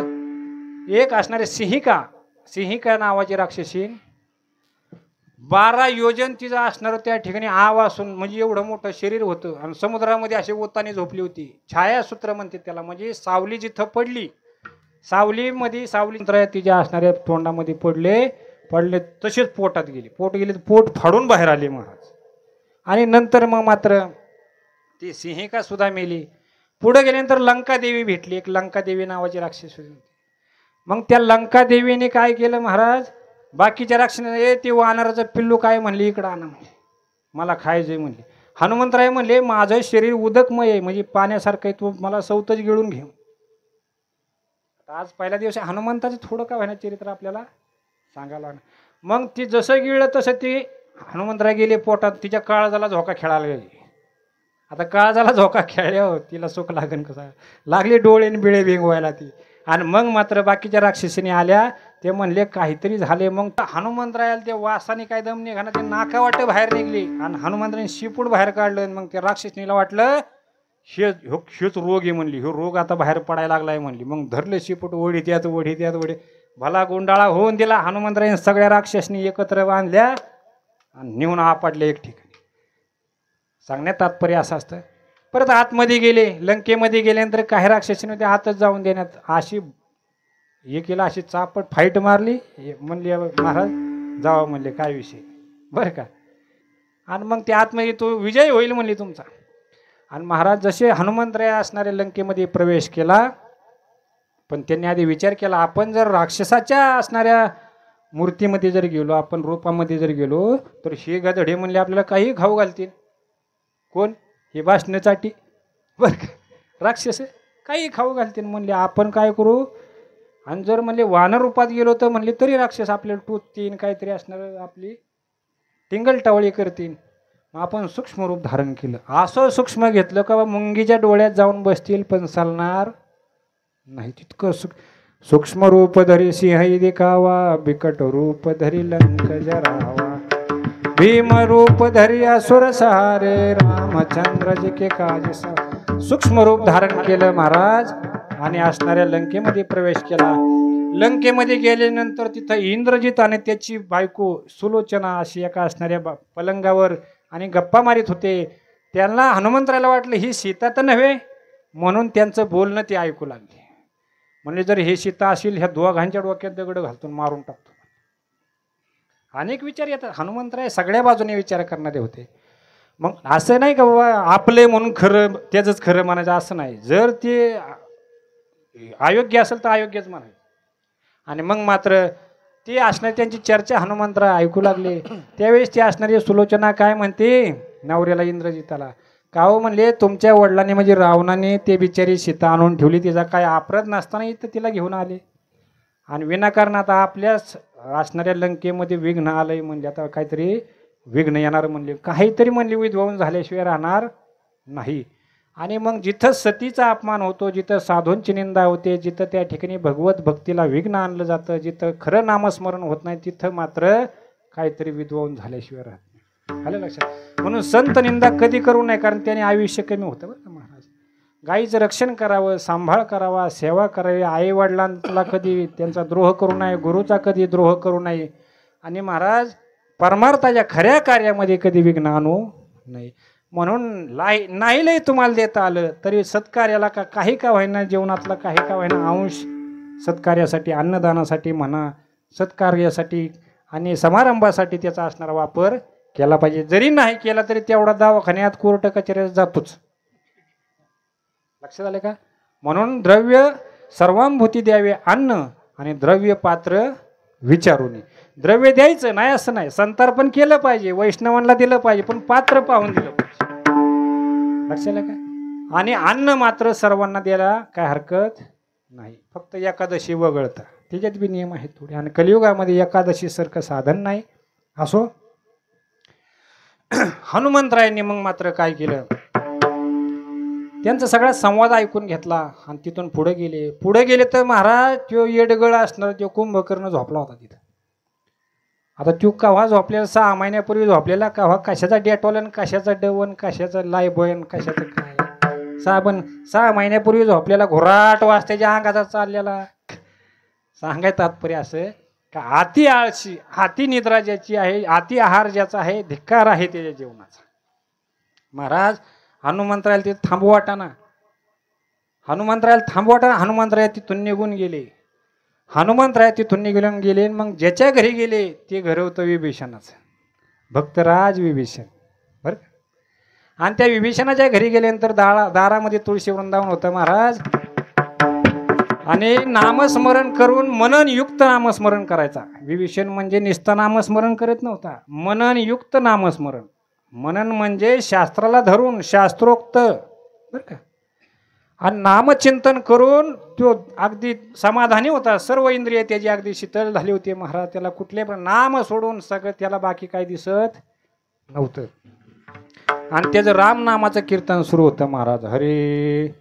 एक असणारे सिंहिका नावाची राक्षसी 12 योजन तिचं असणार त्या ठिकाणी आवासून म्हणजे एवढं मोठं शरीर होतं आणि समुद्रामध्ये अशी ओताने झोपली होती. छायासूत्र म्हणते त्याला. म्हणजे सावली जिथं पडली सावली तिच्या असणाऱ्या तोंडामध्ये पडले तसेच पोटात गेले. पोट फाडून बाहेर आले महाराज. आणि नंतर मग मात्र ती सिंहिका सुद्धा मेली. पुढे गेल्यानंतर लंकादेवी भेटली. एक लंकादेवी नावाची राक्षस होती. मग त्या लंकादेवीने काय केलं महाराज बाकीच्या राक्षसाने ते वानराचं पिल्लू काय म्हणले इकडं आणा म्हणले मला खायचंय म्हणले. हनुमंतराय म्हणले माझं शरीर उदकमय आहे म्हणजे पाण्यासारखं आहे तू मला सौतच गिळून घे. आज पहिला दिवस हनुमंताचं थोडं का व्हायना चरित्र आपल्याला सांगायला लागलं. मग ती जसं गिळलं तसं ती हनुमंतराय गेले पोटात. तिच्या काळजाला झोका खेळायला गेली. आता काळजाला झोका खेळल्यावर तिला सुख लागन कसा लागली डोळेन बिळे भिंगवायला ती. आणि मग मात्र बाकीच्या राक्षसीने आल्या ते म्हणले काहीतरी झाले. मग हनुमंतरायाला ते वासाने काय दम निघाना ते नाकावाटे बाहेर निघली आणि हनुमंतराने शिपूड बाहेर काढलं. मग त्या राक्षसनीला वाटलं ह्योच रोग आहे म्हणली, ह्यो रोग आता बाहेर पडायला लागलाय म्हणली. मग धरले शिपट ओढीत यात भला गोंडाळा होऊन दिला. हनुमंतरायने सगळ्या राक्षसनी एकत्र बांधल्या आणि नेऊन आपटल्या एक ठिकाणी. सांगण्यात तात्पर्य असं असतं. परत आतमध्ये गेले, लंकेमध्ये गेल्यानंतर काही राक्षसीने ते आतच जाऊन देण्यात अशी हे केलं, अशी चापट फाईट मारली. म्हणली महाराज जावा म्हणले, काय विषय बरं का. आणि मग ते आतमध्ये तो विजय होईल म्हणली तुमचा. आणि महाराज जसे हनुमंतराय असणाऱ्या लंकेमध्ये प्रवेश केला, पण त्यांनी आधी विचार केला, आपण जर राक्षसाच्या असणाऱ्या मूर्तीमध्ये जर गेलो, आपण रूपामध्ये जर गेलो, तर हे गधडे म्हणले आपल्याला काही खाऊ घालतील. कोण? हे भाषणासाठी बरं का, राक्षस काही खाऊ घालतील म्हणले. आपण काय करू, आणि जर म्हणले वानर रूपात गेलो तर म्हणले तरी राक्षस आपल्याला टोचतील, काहीतरी असणार आपली टिंगल टावळी करतील. मग आपण सूक्ष्म रूप धारण केलं. असं सूक्ष्म घेतलं का मुंगीच्या डोळ्यात जाऊन बसतील पण चालणार नाही. तितकं सूक्ष्म रूप धरी सिंह देखावा, बिकट रूप धरी लंक जरावा, भीम रूप धरी असुर सहारे, रामचंद्र जी के काज सा. सूक्ष्म रूप धारण केलं महाराज आणि असणाऱ्या लंकेमध्ये प्रवेश केला. लंकेमध्ये गेल्यानंतर तिथं इंद्रजित आणि त्याची बायको सुलोचना अशी एका असणाऱ्या पलंगावर आणि गप्पा मारित होते. त्यांना हनुमंतरायला वाटलं ही सीता तर नव्हे, म्हणून त्यांचं बोलणं ते ऐकू लागले. म्हणजे जर हे सीता असेल, ह्या दोघांच्या डोक्यात दगड घालून मारून टाकतो. अनेक विचार येतात. हनुमंतराय सगळ्या बाजूने विचार करणारे होते. मग असं नाही का बाबा आपले म्हणून खरं त्याच खरं म्हणायचं असं नाही. जर ते अयोग्य असेल तर अयोग्यच म्हणायचं. आणि मग मात्र ते असणारी त्यांची चर्चा हनुमंतराय ऐकू लागले. त्यावेळेस ती असणारी सुलोचना काय म्हणते नवऱ्याला, इंद्रजिताला, का हो म्हणले तुमच्या वडिलांनी म्हणजे रावणाने ते बिचारी सीता आणून ठेवली, तिचा काय अपराध नसताना इथं तिला घेऊन आले, आणि विनाकारण आता आपल्याच असणाऱ्या लंकेमध्ये विघ्न आलंय म्हणले, आता काहीतरी विघ्न येणार म्हणले, काहीतरी म्हणले उद्भवून झाल्याशिवाय राहणार नाही. आणि मग जिथं सतीचा अपमान होतो, जिथं साधूंची निंदा होते, जिथं त्या ठिकाणी भगवत भक्तीला विघ्न आणलं जातं, जिथं खरं नामस्मरण होत नाही, तिथं मात्र काहीतरी विद्वान झाल्याशिवाय राहत नाही. आलं लक्षात. म्हणून संत निंदा कधी करू नये, कारण त्याने आयुष्य कमी होतं बरं का महाराज. गायीचं रक्षण करावं, सांभाळ करावा, सेवा करावी, आई वडिलांना कधी त्यांचा द्रोह करू नये, गुरुचा कधी द्रोह करू नये, आणि महाराज परमार्थाच्या खऱ्या कार्यामध्ये कधी विघ्न आणू नये. म्हणून नाही लय तुम्हाला देता आलं तरी सत्कार्याला काही का व्हायना, जीवनातला काही का व्हायना अंश सत्कार्यासाठी, अन्नदानासाठी म्हणा, सत्कार्यासाठी आणि समारंभासाठी त्याचा असणारा वापर केला पाहिजे. जरी नाही केला तरी तेवढा दवाखान्यात कोर्ट कचेऱ्यात जातोच. लक्षात आलं का. म्हणून द्रव्य सर्वांभूती द्यावे अन्न, आणि द्रव्य पात्र विचारून. द्रव्य द्यायचं नाही असं नाही, संतर्पण केलं पाहिजे, वैष्णवांना दिलं पाहिजे, पण पात्र पाहून दिलं पाहिजे. लक्षात आलं का. आणि अन्न मात्र सर्वांना द्यायला काय हरकत नाही, फक्त एकादशी वगळता, त्याच्यात बी नियम आहेत थोडे. आणि कलियुगामध्ये एकादशी सारखं साधन नाही. असो, हनुमंतरायांनी मग मात्र काय केलं, त्यांचा सगळा संवाद ऐकून घेतला आणि तिथून पुढे गेले तर महाराज तो येडगळ असणार तो कुंभकर्ण झोपला होता तिथं. आता तो कव्हा झोपलेला, 6 महिन्यापूर्वी झोपलेला, कव्हा कशाचा डेटॉलन, कशाचा डवन, कशाचा लायबॉयन, कशाचं काय साबण, 6 महिन्यापूर्वी झोपलेला, घोराट वाजत्याच्या अंगाचा चाललेला. सांगाय तात्पर्य असं का अति आळशी, अति निद्रा ज्याची आहे, अति आहार ज्याचा आहे, धिक्कार आहे त्याच्या जीवनाचा. महाराज हनुमंतरायला ते थांबवाटाना, हनुमंतराय तिथून निघून गेले. हनुमंतराय तिथून निघून गेले. मग ज्याच्या घरी गेले ते घर होतं विभीषणाचं, भक्तराज विभीषण बरं. आणि त्या विभीषणाच्या घरी गेल्यानंतर दारामध्ये तुळशी वृंदावन होतं महाराज. आणि नामस्मरण करून मननयुक्त नामस्मरण करायचा. विभीषण म्हणजे नुसतं नामस्मरण करत नव्हता, मननयुक्त नामस्मरण. मनन म्हणजे शास्त्राला धरून, शास्त्रोक्त बरं का. आणि नामचिंतन करून तो अगदी समाधानी होता. सर्व इंद्रिय त्याची अगदी शीतल झाली होती महाराज. त्याला कुठले पण नाम सोडून सगळं त्याला बाकी काही दिसत नव्हतं. आणि त्याचं राम नामाचं कीर्तन सुरू होतं महाराज. हरे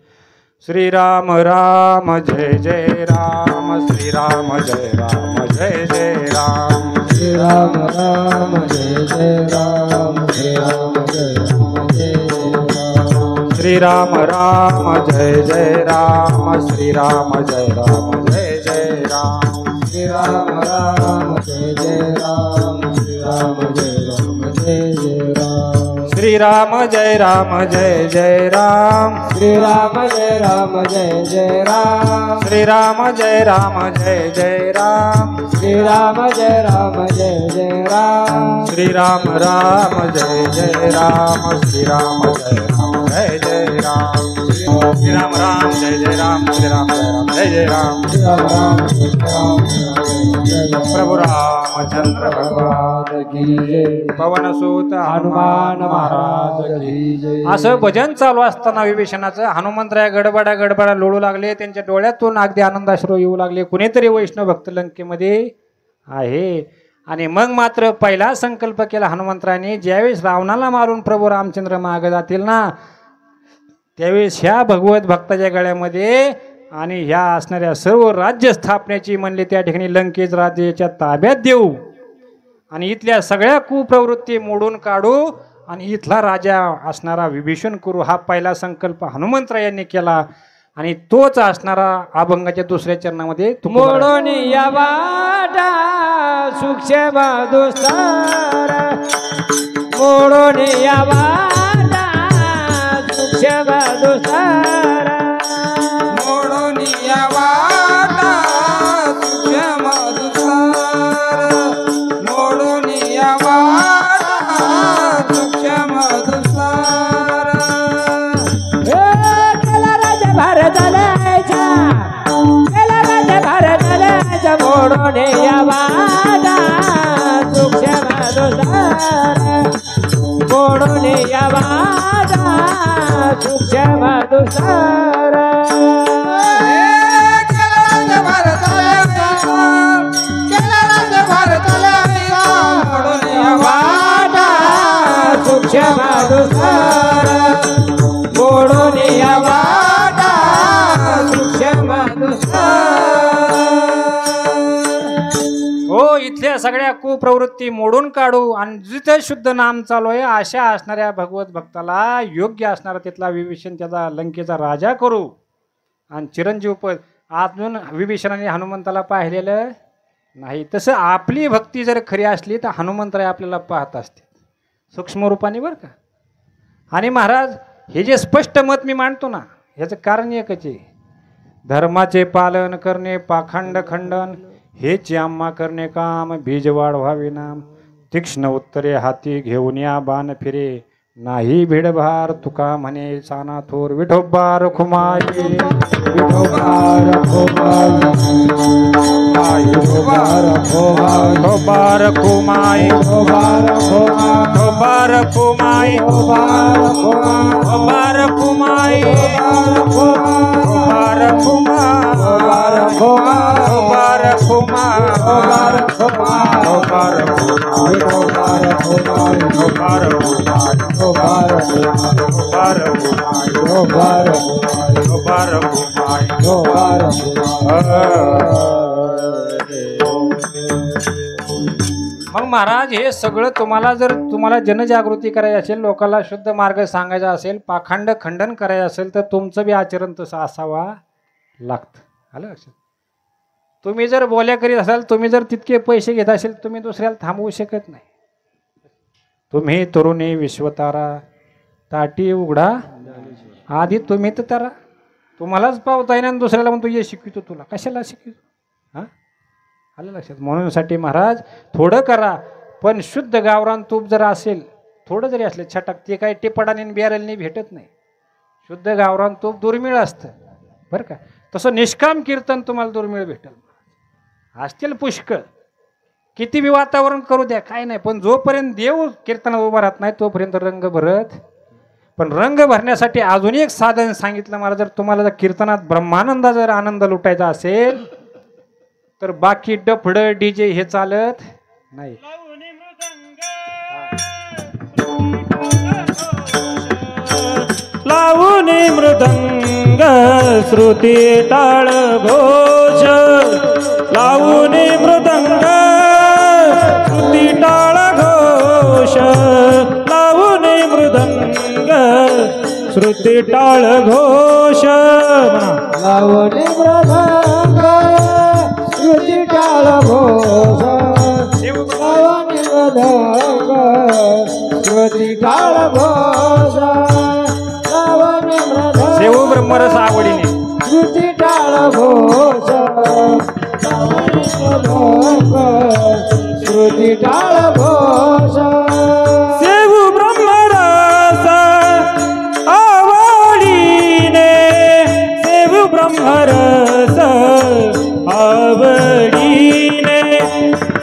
श्रीराम राम जय जय राम, श्रीराम जय राम जय जय राम, श्रीराम राम जय जय राम, श्रीराम जय राम जय जय राम, श्रीराम राम जय जय राम श्रीराम जय राम जय जय राम श्रीराम राम जय जय राम श्रीराम जय राम जय जय राम श्रीराम जय राम जय जय राम श्रीराम जय राम जय जय राम श्रीराम जय राम जय जय राम श्रीराम जय राम जय जय राम श्रीराम राम जय जय राम श्रीराम जय राम जय जय राम श्रीराम राम जय जय राम श्रीराम जय राम जय जय राम श्रीराम राम जय राम जय जय प्रभु रामचंद्र भगवान की जय पवन सूत हनुमान महाराज की जय असं भजन चालू असताना विभीषणाचं हनुमंतराय गडबडा लोळू लागले. त्यांच्या डोळ्यातून अगदी आनंदाश्रू येऊ लागले. कुणीतरी वैष्णव भक्त लंकेमध्ये आहे. आणि मग मात्र पहिला संकल्प केला हनुमंतरायाने, ज्यावेळेस रावणाला मारून प्रभू रामचंद्र मागे जातील ना, त्यावेळेस ह्या भगवत भक्ताच्या गळ्यामध्ये आणि ह्या असणाऱ्या सर्व राज्य स्थापनेची म्हणले त्या ठिकाणी लंकेश राज्याच्या ताब्यात देऊ आणि इथल्या सगळ्या कुप्रवृत्ती मोडून काढू आणि इथला राजा असणारा विभीषण करू. हा पहिला संकल्प हनुमंतरायांनी केला आणि तोच असणारा अभंगाच्या दुसऱ्या चरणामध्ये मोडून या वाटा सूक्ष्म दुस्तर मोडून या वाटा सूक्ष्म दुस्तर मोडून या वाटा सूक्ष्म दुस्तर मोडून या वाटा सूक्ष्म दुस्तर केला राजा भारतालाच्या केला राजा भारतालाच्या मोडून या वाटा सूक्ष्म दुस्तर मोडून या वाटा सूक्ष्म दुस्तर सूक्ष्म दुस्तर मोडून या वाटा सूक्ष्म हो इथल्या सगळ्या कुप्रवृत्ती मोडून काढू आणि जिथं शुद्ध नाम चालू आहे अशा असणाऱ्या भगवत भक्ताला योग्य असणारा तिथला विभीषण त्याचा लंकेचा राजा करू आणि चिरंजीव पद. अजून विभीषणाने हनुमंताला पाहिलेलं नाही. तसं आपली भक्ती जर खरी असली तर हनुमंतराय आपल्याला पाहत असते सूक्ष्म रूपाने बरं का. आणि महाराज हे जे स्पष्ट मत मी मांडतो ना, ह्याचं कारण एकच आहे, धर्माचे पालन करणे पाखंड खंडन हेच आम्हा करणे काम, बीज वाढवावे नाम, तीक्ष्ण उत्तरे हाती घेऊन या बाण फिरे, नाही भिडभार तुका म्हणे साना थोर, विठोबा रखुमाई विठोबा रखुमाई विठोबा रखुमाई विठोबा रखुमाई विठोबा रखुमाई विठोबा रखुमाई मग महाराज हे सगळं तुम्हाला जनजागृती करायची असेल, लोकांना शुद्ध मार्ग सांगायचा असेल, पाखंड खंडन करायचं असेल तर तुमचं बी आचरण तसं असावा लागतं. आलं लक्षात. तुम्ही जर बोल्या करीत असाल, तुम्ही जर तितके पैसे घेत असेल, तुम्ही दुसऱ्याला थांबवू शकत नाही. तुम्ही तरुणी विश्वतारा ताटी उघडा आधी तुम्ही तर तारा, तुम्हालाच पावता येणार, दुसऱ्याला म्हणतो ये शिकवितो तुला, कशाला शिकवितो. हां आलं लक्षात. म्हणूनसाठी महाराज थोडं करा, पण शुद्ध गावरान तूप जर असेल, थोडं जरी असले छटाक, ते काही टिपाडाने बियारलने भेटत नाही. शुद्ध गावरान तूप दुर्मिळ असतं बरं का. तसं निष्काम कीर्तन तुम्हाला दुर्मिळ भेटेल. असतील पुष्कळ, किती बी वातावरण करू द्या काय नाही, पण जोपर्यंत देव कीर्तनात उभा राहत नाही तोपर्यंत रंग भरत. पण रंग भरण्यासाठी अजून एक साधन सांगितलं मला, जर तुम्हाला जर कीर्तनात ब्रह्मानंदा जर आनंद लुटायचा असेल तर बाकी डफड डीजे हे चालत नाही. लावून मृदंग श्रुती टाळ घोष लावून मृदंग श्रुती टाळ घोष लावून मृदंग श्रुती टाळ घोष म्हणा. लावणी मृदंग श्रुती टाळ घोष लावणी मृदंग श्रुती टाळ घोष लावणी मृदंग सेवू ब्रह्मरस आवडीने श्रुती टाळ घोष लावणी मृदंग श्रुती टाळ घोष सेवू ब्रह्मरस आवडीने सेवू ब्रह्मरस आवडीने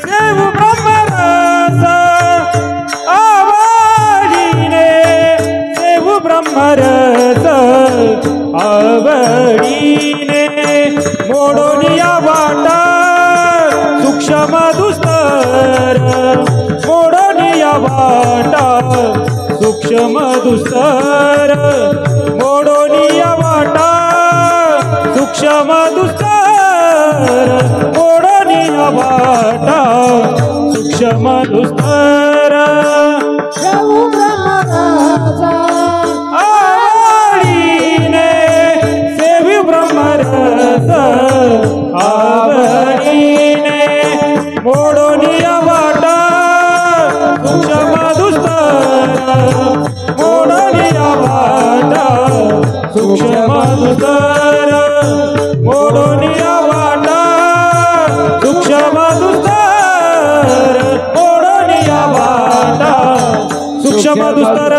सेवू ब्रह्मरस आवडीने सेवू ब्रह्मरस आवडीने मोडोनिया वाटा सूक्ष्म दुस्तर मोडोनिया वाटा सूक्ष्म दुस्तर मोडोनिया वाटा सूक्ष्म दुस्तर मोडोनिया वाटा सूक्ष्म दुस्तर सेवू ब्रह्मरस आवडीने सेवी ब्रह्मरस आवडीने मोडोनिया वाटा सूक्ष्म दुस्तर मोडोनिया वाटा सूक्ष्म दुस्तर मोडोनिया वाटा सूक्ष्म दुस्तर मोडोनिया वाटा सूक्ष्म दुस्तर.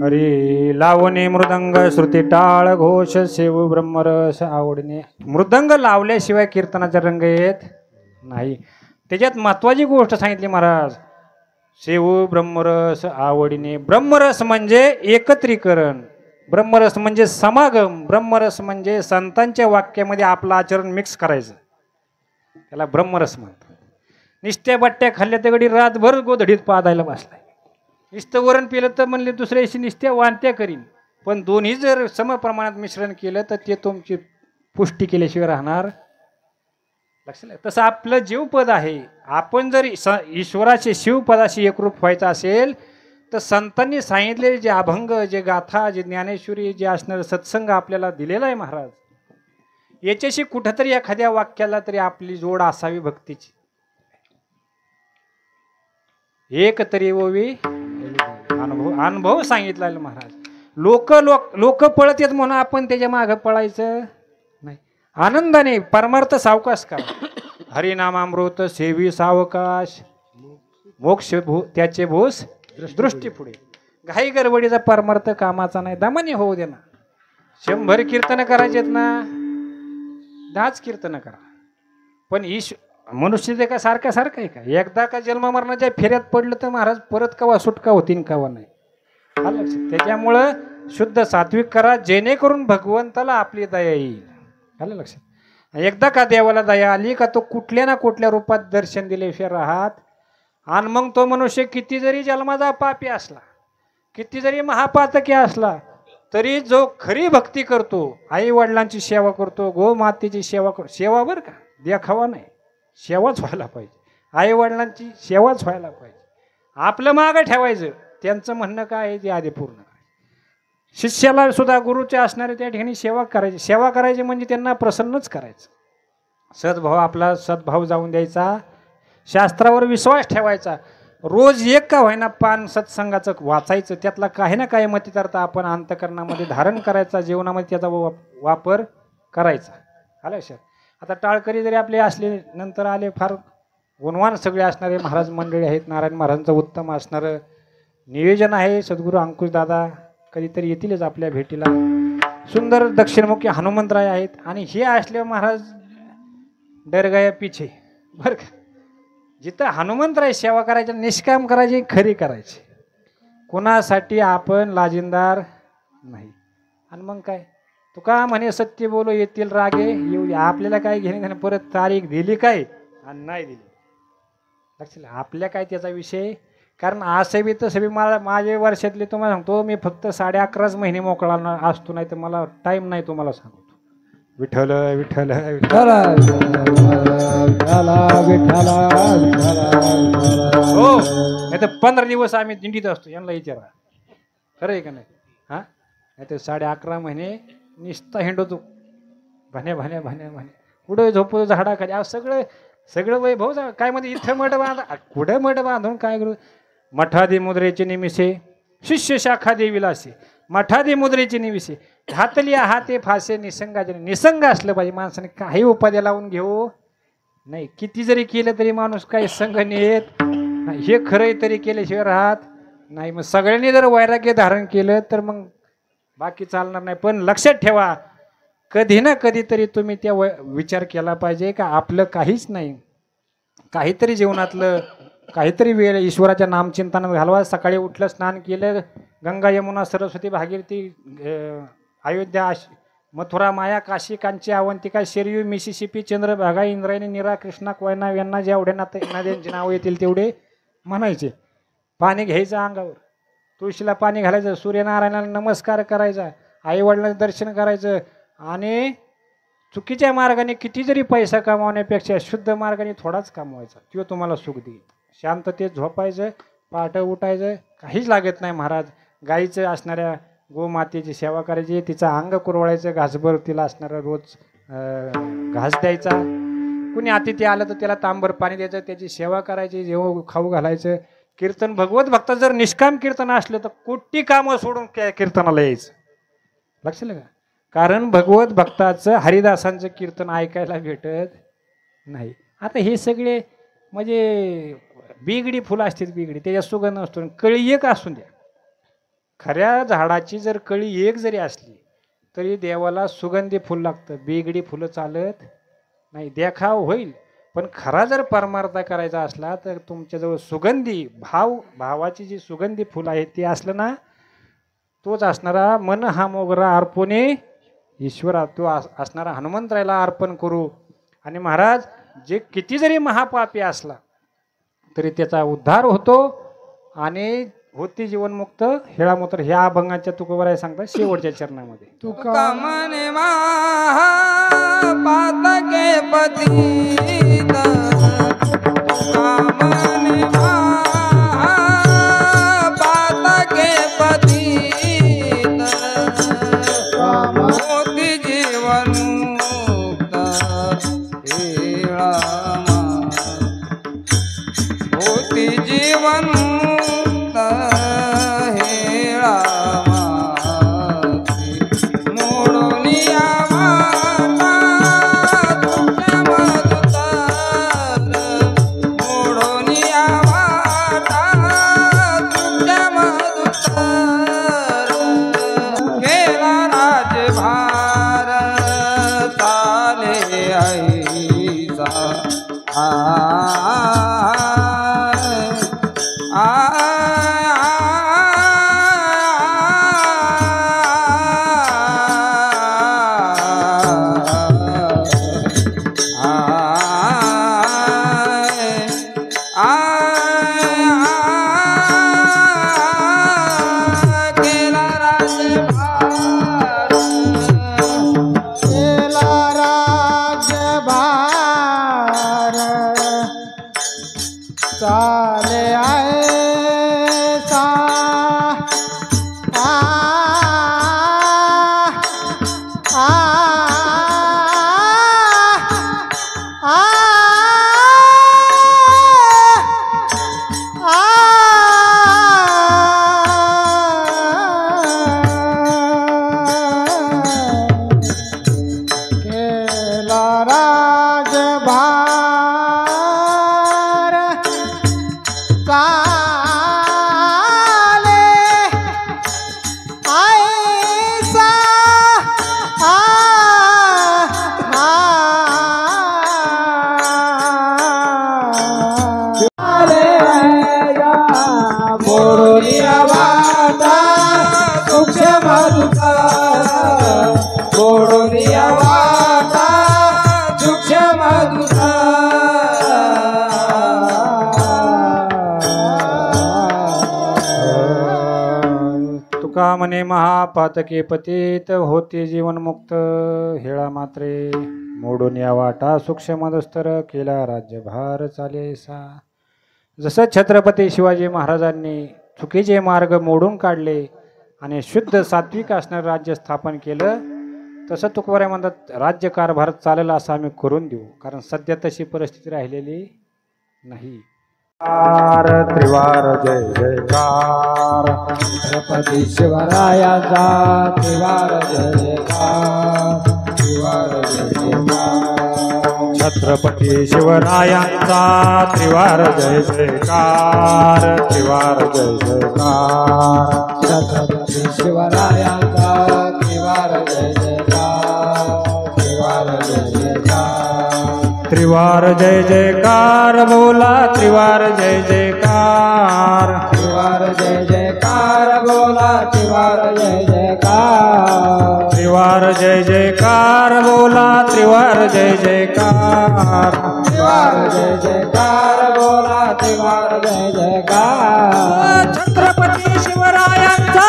हरी लावणे मृदंग श्रुती टाळ घोष सेवू ब्रह्मरस आवडणे. मृदंग लावल्याशिवाय कीर्तनाचा रंग येत नाही. त्याच्यात महत्वाची गोष्ट सांगितली महाराज. सेवू ब्रह्मरस आवडीने. ब्रह्मरस म्हणजे एकत्रीकरण, ब्रह्मरस म्हणजे समागम, ब्रह्मरस म्हणजे संतांच्या वाक्यामध्ये आपलं आचरण मिक्स करायचं, त्याला ब्रह्मरस म्हणतात. निस्त्या बट्ट्या खाल्ल्या तर गडी रातभर गोधडीत पादायला बसलाय. नुसतं वरण पिलं तर म्हणले दुसऱ्या दिवशी निस्त्या वांत्या करीन. पण दोन्ही जर समप्रमाणात मिश्रण केलं तर ते तुमची पुष्टी केल्याशिवाय राहणार. लक्षात. तसं आपलं जीवपद आहे. आपण जर ईश्वराचे शिवपदाशी एकरूप व्हायचं असेल तर संतांनी सांगितलेले जे अभंग, जे गाथा, जे ज्ञानेश्वरी, जे असणारं सत्संग आपल्याला दिलेला आहे महाराज, याच्याशी कुठंतरी एखाद्या वाक्याला तरी आपली जोड असावी भक्तीची. एक तरी ओवी अनुभव सांगितला महाराज. लोक पळत येत म्हणून आपण त्याच्या मागं पळायचं नाही. आनंदाने परमार्थ सावकाश करा. हरिनामामृत सेवी सावकाश मोक्ष त्याचे भूस दृष्टी पुढे. घाई गडबडीचा परमार्थ कामाचा नाही. दमाने होऊ दे ना. 100 कीर्तन करायचेत ना, 10च कीर्तन करा. पण मनुष्य ते का सारखं आहे का? एकदा का जन्म मरणाच्या फेऱ्यात पडलं तर महाराज परत कवा सुटका होतीन कवा नाही. आलं लक्षात. त्याच्यामुळं शुद्ध सात्विक करा जेणेकरून भगवंताला आपली दया येईल. आलं लक्षात. एकदा का देवाला दया आली का तो कुठल्या ना कुठल्या रूपात दर्शन दिल्याशिवाय राहत. आणि मग तो मनुष्य किती जरी जन्माचा पापी असला, किती जरी महापातकी असला, तरी जो खरी भक्ती करतो, आई वडिलांची सेवा करतो, गोमातेची सेवा करतो, सेवा बरं का, देखावा नाही, सेवाच व्हायला पाहिजे. आई वडिलांची सेवाच व्हायला पाहिजे. आपलं मागं ठेवायचं, त्यांचं म्हणणं काय आहे ते आधी पूर्ण करायचं. शिष्याला सुद्धा गुरुचे असणारे त्या ठिकाणी सेवा करायची. सेवा करायची म्हणजे त्यांना प्रसन्नच करायचं. सद्भाव, आपला सद्भाव जाऊन द्यायचा, शास्त्रावर विश्वास ठेवायचा. रोज एक का व्हायना पान सत्संगाचं वाचायचं, त्यातला काही ना काही मतितार्थ आपण अंतकरणामध्ये धारण करायचा, जीवनामध्ये त्याचा वापर करायचा. आलं लक्षात. आता टाळकरी जरी आपले असले, नंतर आले फार गुणवान सगळे असणारे महाराज मंडळी आहेत. नारायण महाराजांचं उत्तम असणारं नियोजन आहे. सद्गुरू अंकुश दादा कधीतरी येतीलच आपल्या भेटीला. सुंदर दक्षिणमुखी हनुमंतराय आहेत. आणि हे असले महाराज डरगाया पिछे बरं का. जिथं हनुमंतराय सेवा करायची, निष्काम करायची, खरी करायची, कोणासाठी आपण लाजिंदार नाही. आणि मग काय तुका म्हणे सत्य बोलो येतील रागे येऊ दे. आपल्याला काय घेणे त्याने परत तारीख दिली काय आणि नाही दिली, लक्षात. आपल्या काय त्याचा विषय. कारण असं बी तसं बी मला माझे वर्षातले तुम्हाला सांगतो, मी फक्त 11.5 महिने मोकळा असतो, नाही तर मला टाईम नाही तुम्हाला सांगतो. विठ्ठल विठ्ठल विठ्ठल विठ्ठल विठ्ठल हो नाही तर 15 दिवस आम्ही दिंडीत असतो यांना विचारा खरं आहे का नाही हां नाही तर 11.5 महिने निस्ता हिंडतो भाण्या भाण्या भाण्या भाण्या कुठं झोपतो झाडाखाली अहो सगळं सगळं वैभव काय मध्ये इथं मठ बांधा कुठं मठ बांधून काय करू मठादी मुद्रेचे निमिषे शिष्य शाखा देविलासे मठादी मुद्रेचे निमिषे हातली हाते फासे निसंगाचे निसंग असलं पाहिजे माणसाने काही उपाध्या लावून घेऊ नाही किती जरी केलं तरी माणूस काही संघ नेत नाही हे खरंय तरी केल्याशिवाय राहत नाही मग सगळ्यांनी जर वैराग्य धारण केलं तर मग बाकी चालणार नाही पण लक्षात ठेवा कधी ना कधीतरी तुम्ही त्या विचार केला पाहिजे का आपलं काहीच नाही काहीतरी जीवनातलं काहीतरी वेळ ईश्वराच्या नामचिंतनात घालवा सकाळी उठलं स्नान केलं गंगा यमुना सरस्वती भागीरथी अयोध्या मथुरा माया काशी कांची अवंतिका शेरयू मिसिसिपी चंद्रभागा इंद्रायणी निरा कृष्णा कोयना यांना जेवढे नद्यांची नावं येतील तेवढे म्हणायचे पाणी घ्यायचं अंगावर तुळशीला पाणी घालायचं सूर्यनारायणाला नमस्कार करायचा आईवडिलांचं दर्शन करायचं आणि चुकीच्या मार्गाने किती जरी पैसा कमावण्यापेक्षा शुद्ध मार्गाने थोडाच कमवायचा तो तुम्हाला सुख देईल शांततेत झोपायचं पहाटे उठायचं काहीच लागत नाही महाराज गाईचं असणाऱ्या गोमातेची सेवा करायची तिचं अंग कुरवळायचं घासभर तिला असणारा रोज घास द्यायचा कुणी अतिथी आलं तर त्याला तांबर पाणी द्यायचं त्याची सेवा करायची जेव्हा खाऊ घालायचं कीर्तन भगवत भक्त जर निष्काम कीर्तन असलं तर कोटी कामं सोडून कीर्तनाला यायचं लक्षात का कारण भगवत भक्ताचं हरिदासांचं कीर्तन ऐकायला भेटत नाही आता हे सगळे म्हणजे बिगडी फुलं असतात बिगडी त्याच्या सुगंध असतो कळी एक असून द्या खऱ्या झाडाची जर कळी एक जरी असली तरी देवाला सुगंधी फुल लागतं बिगडी फुलं चालत नाही देखाव होईल पण खरा जर परमार्थ करायचा असला तर तुमच्याजवळ सुगंधी भावाची जी सुगंधी फुलं आहेत ती असलं ना तोच असणारा मन हा मोगरा अर्पणे ईश्वरा तो असणारा हनुमंतरायला अर्पण करू आणि महाराज जे किती जरी महापापी असला तरी त्याचा उद्धार होतो आणि होती जीवनमुक्त हेळामुत्र ह्या अभंगाच्या तुकोबराय सांगतात शेवटच्या चरणामध्ये तुका मने पातके पतित तुका मने पातके पतित मोती जीवन मुक्त हेळामा मोती जीवन तेव्हा म्हणे महापातके पतित होते जीवनमुक्त हेळा मात्रे मोडून या वाटा सूक्ष्मदस्तर केला राज्यभार चालेसा. जसं छत्रपती शिवाजी महाराजांनी चुकीचे मार्ग मोडून काढले आणि शुद्ध सात्विक असणारं राज्य स्थापन केलं, तसं तुकोबाराय म्हणतात राज्यकारभार चालेल असं आम्ही करून देऊ, कारण सध्या तशी परिस्थिती राहिलेली नाही. त्रिवार जय जयकार छत्रपती शिवरायाचा त्रिवार जय जयकार, त्रिवार जय जयकार. छत्रपती शिवरायांचा त्रिवार जय जयकार, त्रिवार जय जयकार. छत्रपती शिवरायाचा त्रिवार जय जयकार, त्रिवार जय जयकार. त्रिवार जय जयकार बोला त्रिवार जय जयकार. त्रिवार जय जयकार बोला त्रिवार जय जयकार. त्रिवार जय जयकार बोला त्रिवार जय जयकार. त्रिवार जय जयकार बोला त्रिवार जय जयकार. छत्रपती शिवरायांचा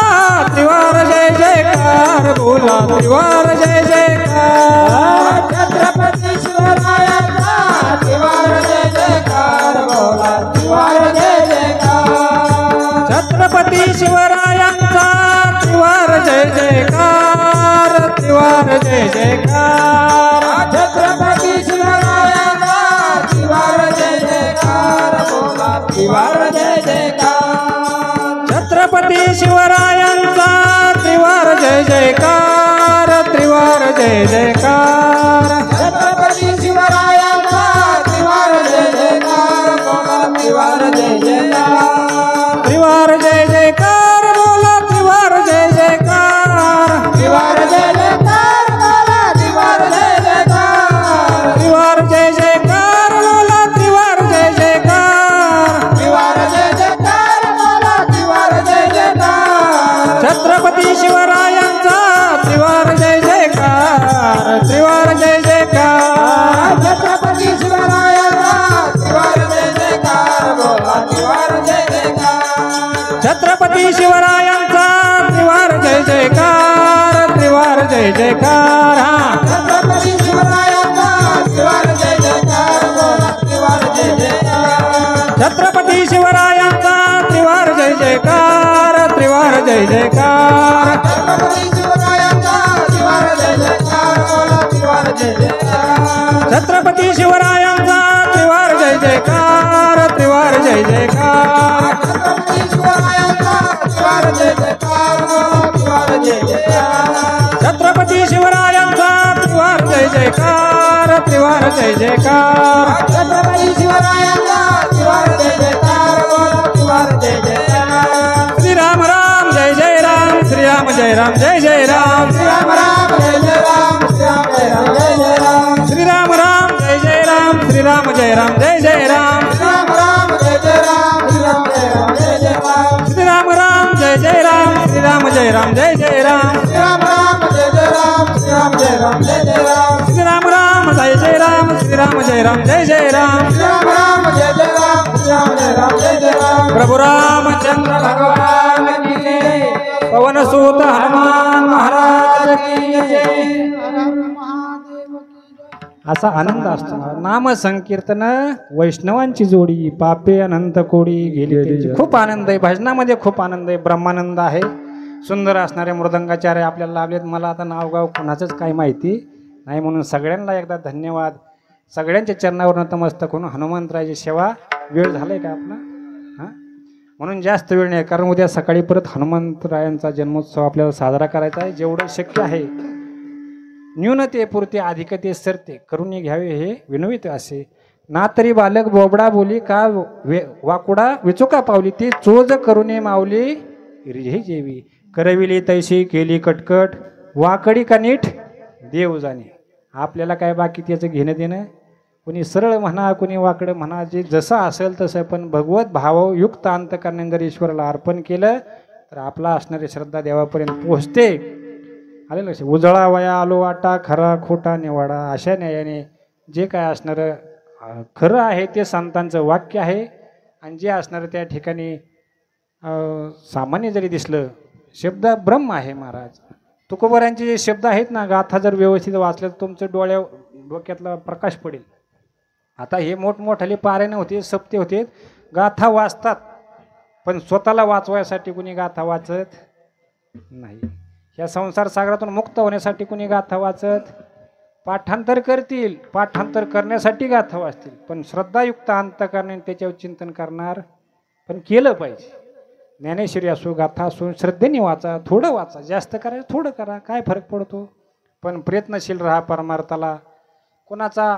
त्रिवार जय जयकार बोला त्रिवार जय जयकार. छत्रपती शिवरायाचा त्रिवार जय जयकार बोला त्रिवार जय जयकार. छत्रपती शिवरायांचा त्रिवार जय जयकार, त्रिवार जय जयकार. छत्रपती शिवरायाचा त्रिवार जय जयकार बोला त्रिवार जय जयकार. छत्रपती शिवरायांचा त्रिवार जय जयकार, त्रिवार जय जयकार. छत्रपती शिवरायाचा त्रिवार जय जयकार बोला त्रिवार जय जयकार. त्रिवार जय जयकार बोला त्रिवार जय जयकार. त्रिवार जय जयकार बोला त्रिवार जय जयकार. त्रिवार जय जयकार बोला त्रिवार जय जयकार. त्रिवार जय जयकार बोला त्रिवार जय जयकार. छत्रपती शिवरायांचा त्रिवार जय जयकार, त्रिवार जय जयकार. छत्रपती शिवरायाचा त्रिवार जय जयकार बोला त्रिवार जय जयकार. छत्रपती शिवरायांचा त्रिवार जय जयकार, त्रिवार जय जयकार. छत्रपती शिवरायाचा त्रिवार जय जयकार बोला त्रिवार जय जयकार. छत्रपती शिवरायांचा त्रिवार जय जयकार, त्रिवार जय जयकार. छत्रपती शिवरायाचा त्रिवार जय जयकार बोला त्रिवार जय जयकार. छत्रपती शिवरायांचा त्रिवार जय जयकार, त्रिवार जय जयकार. छत्रपती शिवरायाचा त्रिवार जय जयकार बोला त्रिवार जय जयकार. छत्रपती शिवरायांचा त्रिवार जय जयकार, त्रिवार जय जयकार. छत्रपती शिवरायाचा त्रिवार जय जयकार बोला त्रिवार जय जयकार. श्रीराम राम जय जय राम, श्रीराम जय राम जय जय राम. श्रीराम राम जय जय राम, श्रीराम जय राम जय जय राम. श्रीराम राम जय जय राम, श्रीराम जय राम जय जय राम. श्रीराम राम जय जय राम, श्रीराम जय राम जय जय राम. श्रीराम राम जय जय राम, श्रीराम जय राम जय जय राम. श्रीराम राम जय जय राम, श्रीराम जय राम जय जय राम. श्रीराम राम जय जय राम, श्रीराम जय राम जय जय राम. श्रीराम राम जय जय राम, श्रीराम जय राम जय जय राम. प्रभु रामचंद्र भगवान की जय. पवन सुत हनुमान महाराज की जय. असा आनंद असतो. नाम संकीर्तन वैष्णवांची जोडी, पापे अनंत कोडी गेली त्यांची. खूप आनंद आहे भजनामध्ये, खूप आनंद आहे, ब्रह्मानंद आहे. सुंदर असणारे मृदंगाचार्य आपल्याला लाभलेत. मला आता नावगाव कोणाचंच काही माहिती नाही, म्हणून सगळ्यांना एकदा धन्यवाद. सगळ्यांच्या चरणावर नतमस्तक होऊन हनुमंतरायाची सेवा. वेळ झालाय का आपला? हां, म्हणून जास्त वेळ नाही, कारण उद्या सकाळी परत हनुमंतरायांचा जन्मोत्सव आपल्याला साजरा करायचा आहे. जेवढं शक्य आहे न्यूनतेपुरते अधिकते सरते करून घ्यावे हे विनवित असे. ना तरी बालक बोबडा बोली का वाकुडा विचुका पावली, ते चोज करूने मावली रिझे जेवी. करविली तैशी केली कटकट, वाकडी का नीठ देव जाणे. आपल्याला काय बाकी त्याचं घेणं देणं. कोणी सरळ म्हणा, कोणी वाकडं म्हणा, जे जसं असेल तसं, पण भगवत भावयुक्त अंतकरणाने जर ईश्वराला अर्पण केलं तर आपला असणारी श्रद्धा देवापर्यंत पोहोचते. आले लक्ष. उजळा वया आलो वाटा, खरा खोटा निवाडा. अशा न्यायाने जे काय असणारं खरं आहे ते संतांचं वाक्य आहे. आणि जे असणारं त्या ठिकाणी सामान्य जरी दिसलं शब्द ब्रह्म आहे महाराज. तुकोबरांचे जे शब्द आहेत ना, गाथा जर व्यवस्थित वाचल्या तर तुमच्या डोक्यातला प्रकाश पडेल. आता हे मोठमोठाले पारायण होते, सप्ते होते, गाथा वाचतात, पण स्वतःला वाचवायसाठी कुणी गाथा वाचत नाही. या संसार सागरातून मुक्त होण्यासाठी कुणी गाथा वाचत, पाठांतर करतील, पाठांतर करण्यासाठी गाथा वाचतील, पण श्रद्धायुक्त अंतःकरणाने त्याच्यावर चिंतन करणार, पण केलं पाहिजे. ज्ञानेश्वरी असो, गाथा असो, श्रद्धेने वाचा, थोडं वाचा, जास्त करायचं थोडं करा, काय फरक पडतो, पण प्रयत्नशील राहा परमार्थाला. कोणाचा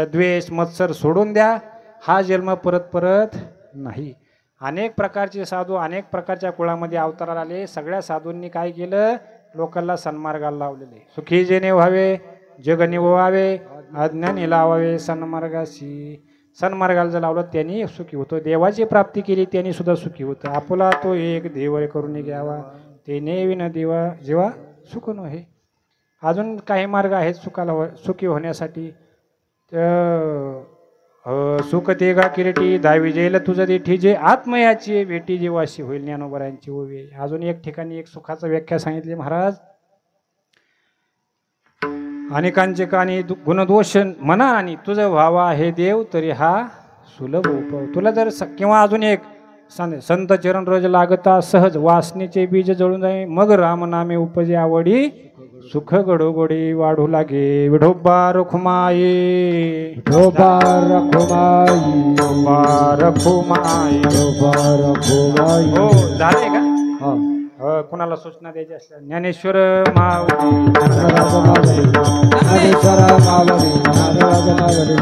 द्वेष मत्सर सोडून द्या. हा जन्म परत परत नाही. अनेक प्रकारचे साधू अनेक प्रकारच्या कुळामध्ये अवताराला आले. सगळ्या साधूंनी काय केलं, लोकांना सन्मार्गाला लावलेले. सुखी जेणे व्हावे, जग निववावे, अज्ञानी लावावे सन्मार्गाशी. सन्मार्गाला जर लावलं त्यांनी सुखी होतो. देवाची प्राप्ती केली त्यांनी सुद्धा सुखी होतं. आपला तो एक देव करून घ्यावा, ते नेविन देवा जेव्हा सुख नव्हे. अजून काही मार्ग आहेत सुखी होण्यासाठी. सुख ते गा किरीटी दावी जेल तुझं देठी, जे आत्मयाची भेटी जीवाशी होईल ज्ञानोबरांची ओवी. अजून एक ठिकाणी एक सुखाचं व्याख्या सांगितली महाराज. अनेकांचे कानी गुणदोष मना आणि तुझं व्हावा हे देव तरी हा सुलभ उपव. तुला जर किंवा अजून एक संत चरण रोज लागता सहज वासनेचे बीज जळून जाई, मग रामनामे उपजे आवडी, सुख गडोगडी वाढू लागे. विठोबा रखुमाई, विठोबा रखुमाई, विठोबा रखुमाई, विठोबा रखुमाई. हो झाले का? हा. कोणाला सूचना द्यायची असल्या ज्ञानेश्वर माऊली, ज्ञानराज माऊली, ज्ञानेश्वर माऊली, ज्ञानराज माऊली.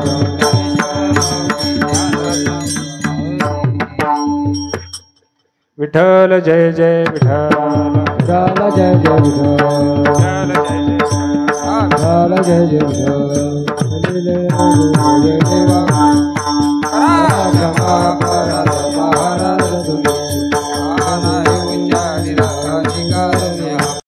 विठ्ठल जय जय विठ्ठल, विठ्ठल जय जय विठ्ठल, विठ्ठल जय जय विठ्ठल जय जय विठ्ठल.